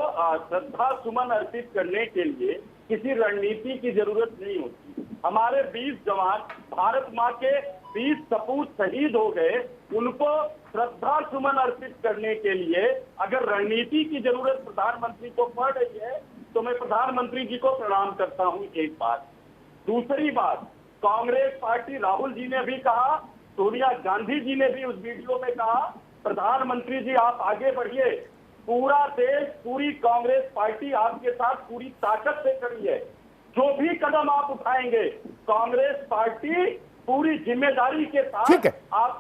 श्रद्धा सुमन अर्पित करने के लिए किसी रणनीति की जरूरत नहीं होती। हमारे 20 जवान, भारत माँ के 20 सपूत शहीद हो गए, उनको श्रद्धा सुमन अर्पित करने के लिए अगर रणनीति की जरूरत प्रधानमंत्री को पड़ रही है तो मैं प्रधानमंत्री जी को प्रणाम करता हूँ, एक बात। दूसरी बात, कांग्रेस पार्टी, राहुल जी ने भी कहा, सोनिया गांधी जी ने भी उस वीडियो में कहा, प्रधानमंत्री जी आप आगे बढ़िए, पूरा देश, पूरी कांग्रेस पार्टी आपके साथ पूरी ताकत से खड़ी है। जो भी कदम आप उठाएंगे कांग्रेस पार्टी पूरी जिम्मेदारी के साथ, ठीक है,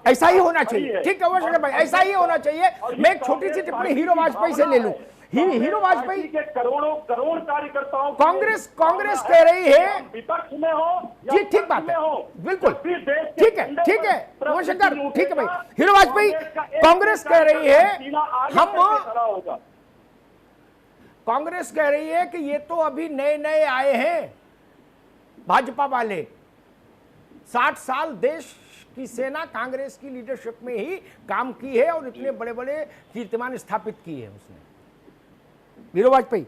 ऐसा ही होना चाहिए। ठीक है वशिष्ठ भाई, ऐसा ही होना चाहिए। मैं एक छोटी सी टिप्पणी हीरो वाजपेयी से ले लूं। हीरो वाजपेयी के करोड़ कार्यकर्ताओं, कांग्रेस कह रही है विपक्ष में हो जी, ठीक बात है, बिल्कुल ठीक है रविशंकर, ठीक है भाई। हीरो वाजपेयी, कांग्रेस कह रही है, कांग्रेस कह रही है कि ये तो अभी नए नए आए हैं भाजपा वाले। 60 साल देश की सेना कांग्रेस की लीडरशिप में ही काम की है और इतने बड़े बड़े कीर्तिमान स्थापित किए हैं उसने। वीरो वाजपेयी,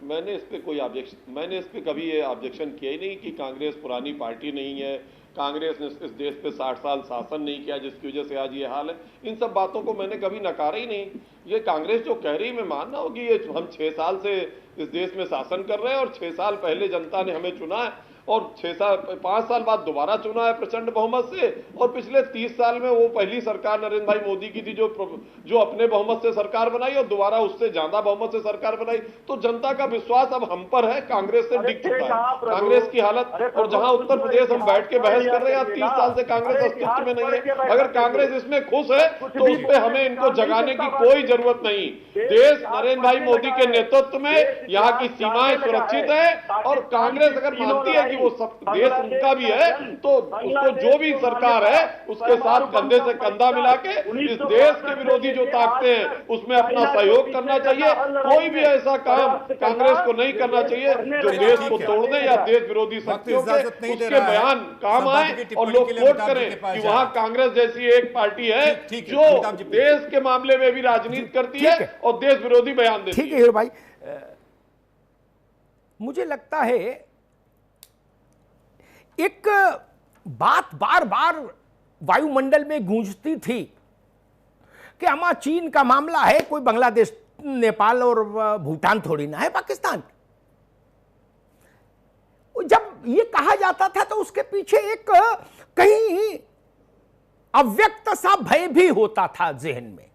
मैंने इस पे कभी ये ऑब्जेक्शन किया ही नहीं कि कांग्रेस पुरानी पार्टी नहीं है, कांग्रेस ने इस देश पे 60 साल शासन नहीं किया जिसकी वजह से आज ये हाल है। इन सब बातों को मैंने कभी नकारा ही नहीं। ये कांग्रेस जो कह रही, मैं मानना होगी, ये हम 6 साल से इस देश में शासन कर रहे हैं और 6 साल पहले जनता ने हमें चुना है और 5 साल बाद दोबारा चुना है प्रचंड बहुमत से, और पिछले 30 साल में वो पहली सरकार नरेंद्र भाई मोदी की थी जो अपने बहुमत से सरकार बनाई और दोबारा उससे ज्यादा बहुमत से सरकार बनाई। तो जनता का विश्वास अब हम पर है, कांग्रेस से डिग चुका है। कांग्रेस की हालत, और जहां उत्तर प्रदेश हम बैठ के बहस कर रहे हैं, 30 साल से कांग्रेस अस्तित्व में नहीं है। अगर कांग्रेस इसमें खुश है तो उस पर हमें इनको जगाने की कोई जरूरत नहीं। देश नरेंद्र भाई मोदी के नेतृत्व में, यहाँ की सीमाएं सुरक्षित है और कांग्रेस अगर मानती है कि वो सब देश उनका भी है तो उसको जो भी सरकार है उसके साथ कंधे से कंधा मिला के इस देश के विरोधी जो ताकतें हैं उसमें अपना सहयोग करना चाहिए। कोई भी ऐसा काम कांग्रेस को नहीं करना चाहिए जो देश को तोड़ने या देश विरोधी शक्तियों के उसके बयान काम आए और लोग वोट करें कि वहां कांग्रेस जैसी एक पार्टी है जो देश के मामले में भी राजनीति करती है और देश विरोधी बयान देती है। ठीक है हीरो भाई, मुझे लगता है एक बात बार बार वायुमंडल में गूंजती थी कि हमारा चीन का मामला है, कोई बांग्लादेश, नेपाल और भूटान थोड़ी ना है, पाकिस्तान। जब ये कहा जाता था तो उसके पीछे एक कहीं अव्यक्त सा भय भी होता था जहन में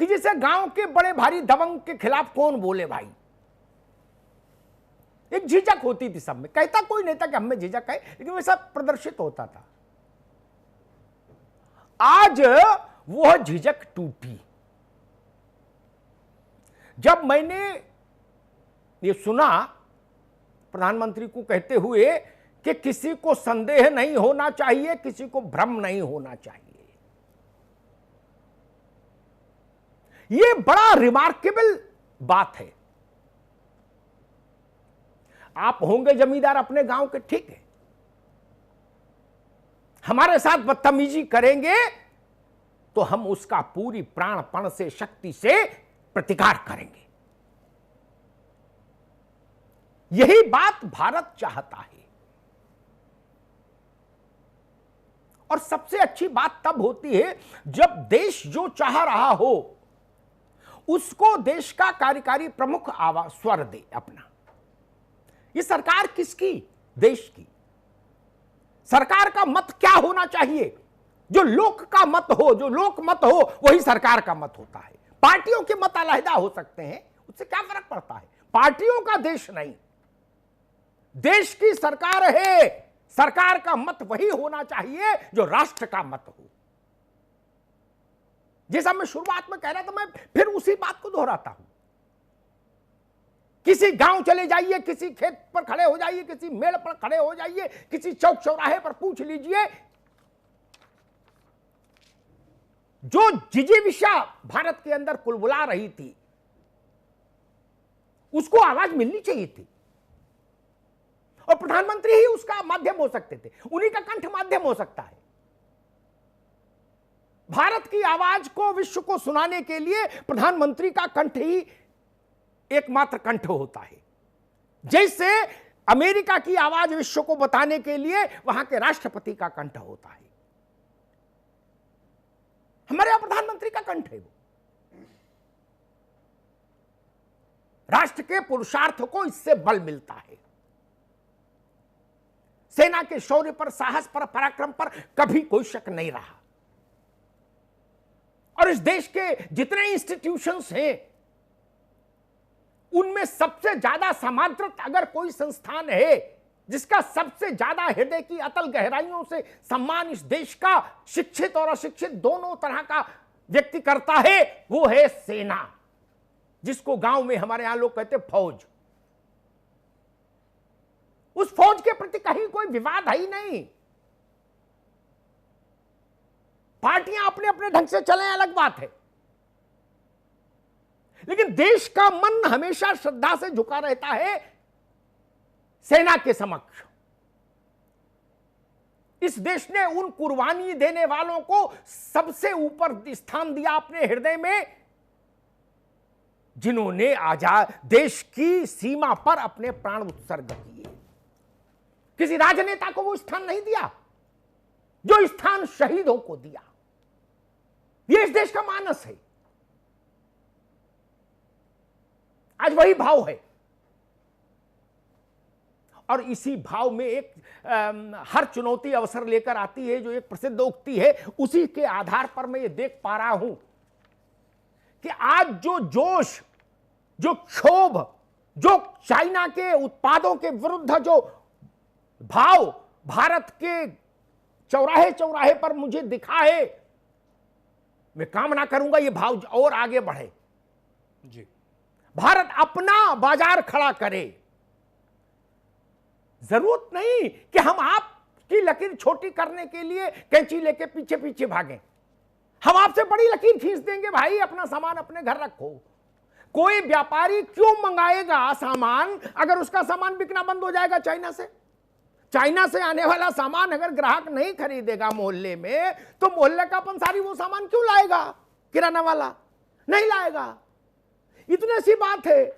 कि जैसे गांव के बड़े भारी दबंग के खिलाफ कौन बोले भाई। एक झिझक होती थी सब में, कहता कोई नहीं था कि हमें झिझक है, लेकिन वैसा प्रदर्शित होता था। आज वह झिझक टूटी जब मैंने ये सुना प्रधानमंत्री को कहते हुए कि किसी को संदेह नहीं होना चाहिए, किसी को भ्रम नहीं होना चाहिए। यह बड़ा रिमार्केबल बात है। आप होंगे जमींदार अपने गांव के, ठीक है, हमारे साथ बदतमीजी करेंगे तो हम उसका पूरी प्राणपण से, शक्ति से प्रतिकार करेंगे। यही बात भारत चाहता है और सबसे अच्छी बात तब होती है जब देश जो चाह रहा हो उसको देश का कार्यकारी प्रमुख आवाज स्वर दे अपना। ये सरकार किसकी? देश की। सरकार का मत क्या होना चाहिए? जो लोक का मत हो, जो लोक मत हो वही सरकार का मत होता है। पार्टियों के मत अलहदा हो सकते हैं, उससे क्या फर्क पड़ता है? पार्टियों का देश नहीं, देश की सरकार है। सरकार का मत वही होना चाहिए जो राष्ट्र का मत हो। जैसा मैं शुरुआत में कह रहा था, मैं फिर उसी बात को दोहराता हूं। किसी गांव चले जाइए, किसी खेत पर खड़े हो जाइए, किसी मेड़ पर खड़े हो जाइए, किसी चौक चौराहे पर पूछ लीजिए, जो जिजीविषा भारत के अंदर कुलबुला रही थी उसको आवाज मिलनी चाहिए थी, और प्रधानमंत्री ही उसका माध्यम हो सकते थे, उन्हीं का कंठ माध्यम हो सकता है। भारत की आवाज को विश्व को सुनाने के लिए प्रधानमंत्री का कंठ ही एकमात्र कंठ होता है। जैसे अमेरिका की आवाज विश्व को बताने के लिए वहां के राष्ट्रपति का कंठ होता है, हमारे यहां प्रधानमंत्री का कंठ है। वो राष्ट्र के पुरुषार्थ को इससे बल मिलता है। सेना के शौर्य पर, साहस पर, पराक्रम पर कभी कोई शक नहीं रहा। और इस देश के जितने इंस्टीट्यूशंस हैं उनमें सबसे ज्यादा समांतरित अगर कोई संस्थान है जिसका सबसे ज्यादा हृदय की अतल गहराइयों से सम्मान इस देश का शिक्षित और अशिक्षित दोनों तरह का व्यक्ति करता है, वो है सेना, जिसको गांव में हमारे यहां लोग कहते फौज। उस फौज के प्रति कहीं कोई विवाद है ही नहीं। पार्टियां अपने अपने ढंग से चलें अलग बात है, लेकिन देश का मन हमेशा श्रद्धा से झुका रहता है सेना के समक्ष। इस देश ने उन कुर्बानी देने वालों को सबसे ऊपर स्थान दिया अपने हृदय में, जिन्होंने आजाद देश की सीमा पर अपने प्राण उत्सर्ग किए। किसी राजनेता को वो स्थान नहीं दिया जो स्थान शहीदों को दिया। ये इस देश का मानस है। आज वही भाव है, और इसी भाव में एक हर चुनौती अवसर लेकर आती है। जो एक प्रसिद्ध उक्ति है, उसी के आधार पर मैं ये देख पा रहा हूं कि आज जो जोश, जो क्षोभ, जो चाइना के उत्पादों के विरुद्ध जो भाव भारत के चौराहे चौराहे पर मुझे दिखा है, मैं कामना करूंगा ये भाव और आगे बढ़े। जी, भारत अपना बाजार खड़ा करे। जरूरत नहीं कि हम आपकी लकीर छोटी करने के लिए कैंची लेके पीछे पीछे भागें। हम आपसे बड़ी लकीर खींच देंगे, भाई अपना सामान अपने घर रखो। कोई व्यापारी क्यों मंगाएगा सामान अगर उसका सामान बिकना बंद हो जाएगा चाइना से? चाइना से आने वाला सामान अगर ग्राहक नहीं खरीदेगा मोहल्ले में, तो मोहल्ले का पंसारी वो सामान क्यों लाएगा? किराना वाला नहीं लाएगा। इतनी सी बात है।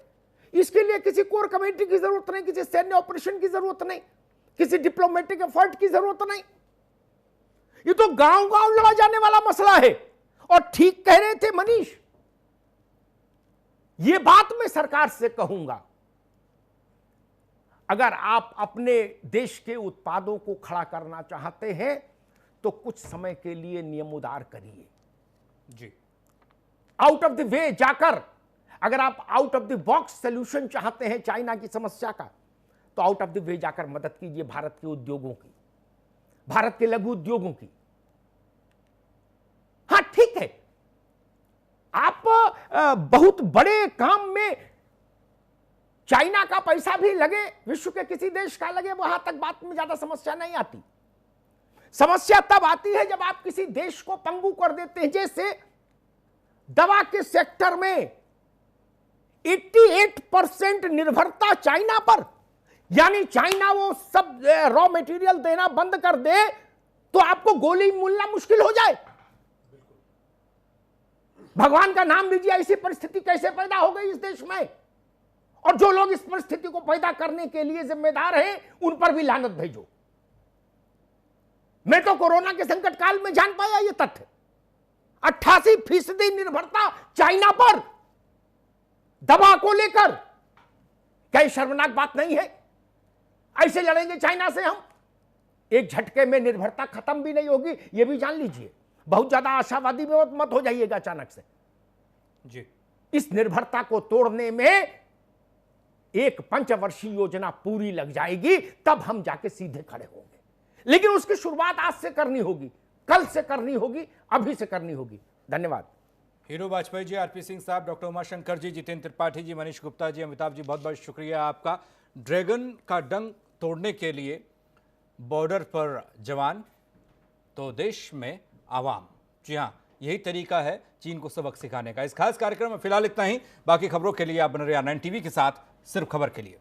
इसके लिए किसी कोर कमेटी की जरूरत नहीं, किसी सैन्य ऑपरेशन की जरूरत नहीं, किसी डिप्लोमेटिक एफर्ट की जरूरत नहीं। ये तो गांव गांव लड़ा जाने वाला मसला है। और ठीक कह रहे थे मनीष, ये बात मैं सरकार से कहूंगा, अगर आप अपने देश के उत्पादों को खड़ा करना चाहते हैं तो कुछ समय के लिए नियम उदार करिए। जी, आउट ऑफ द वे जाकर, अगर आप out of the box solution चाहते हैं चाइना की समस्या का, तो आउट ऑफ द वे जाकर मदद कीजिए भारत के उद्योगों की, भारत के लघु उद्योगों की। हां ठीक है, आप बहुत बड़े काम में चाइना का पैसा भी लगे, विश्व के किसी देश का लगे, वहां तक बात में ज्यादा समस्या नहीं आती। समस्या तब आती है जब आप किसी देश को पंगु कर देते हैं। जैसे दवा के सेक्टर में 88% निर्भरता चाइना पर, यानी चाइना वो सब रॉ मटेरियल देना बंद कर दे तो आपको गोली मिलना मुश्किल हो जाए। भगवान का नाम लीजिए, ऐसी परिस्थिति कैसे पैदा हो गई इस देश में? और जो लोग इस परिस्थिति को पैदा करने के लिए जिम्मेदार हैं, उन पर भी लानत भेजो। मैं तो कोरोना के संकट काल में जान पाया ये तथ्य। 88% निर्भरता चाइना पर दवा को लेकर। क्या शर्मनाक बात नहीं है? ऐसे लड़ेंगे चाइना से हम, एक झटके में निर्भरता खत्म भी नहीं होगी, यह भी जान लीजिए। बहुत ज्यादा आशावादी में मत हो जाइएगा अचानक से जी। इस निर्भरता को तोड़ने में एक पंचवर्षीय योजना पूरी लग जाएगी, तब हम जाके सीधे खड़े होंगे। लेकिन उसकी शुरुआत आज से करनी होगी, कल से करनी होगी, अभी से करनी होगी। धन्यवाद। हीरो वाजपेयी जी, आरपी सिंह साहब, डॉक्टर उमाशंकर जी, जितेंद्र त्रिपाठी जी, मनीष गुप्ता जी, अमिताभ जी, बहुत बहुत शुक्रिया आपका। ड्रैगन का डंक तोड़ने के लिए बॉर्डर पर जवान तो देश में आवाम। जी हाँ, यही तरीका है चीन को सबक सिखाने का। इस खास कार्यक्रम में फिलहाल इतना ही। बाकी खबरों के लिए आप बने रहिए R9 टीवी के साथ, सिर्फ खबर के लिए।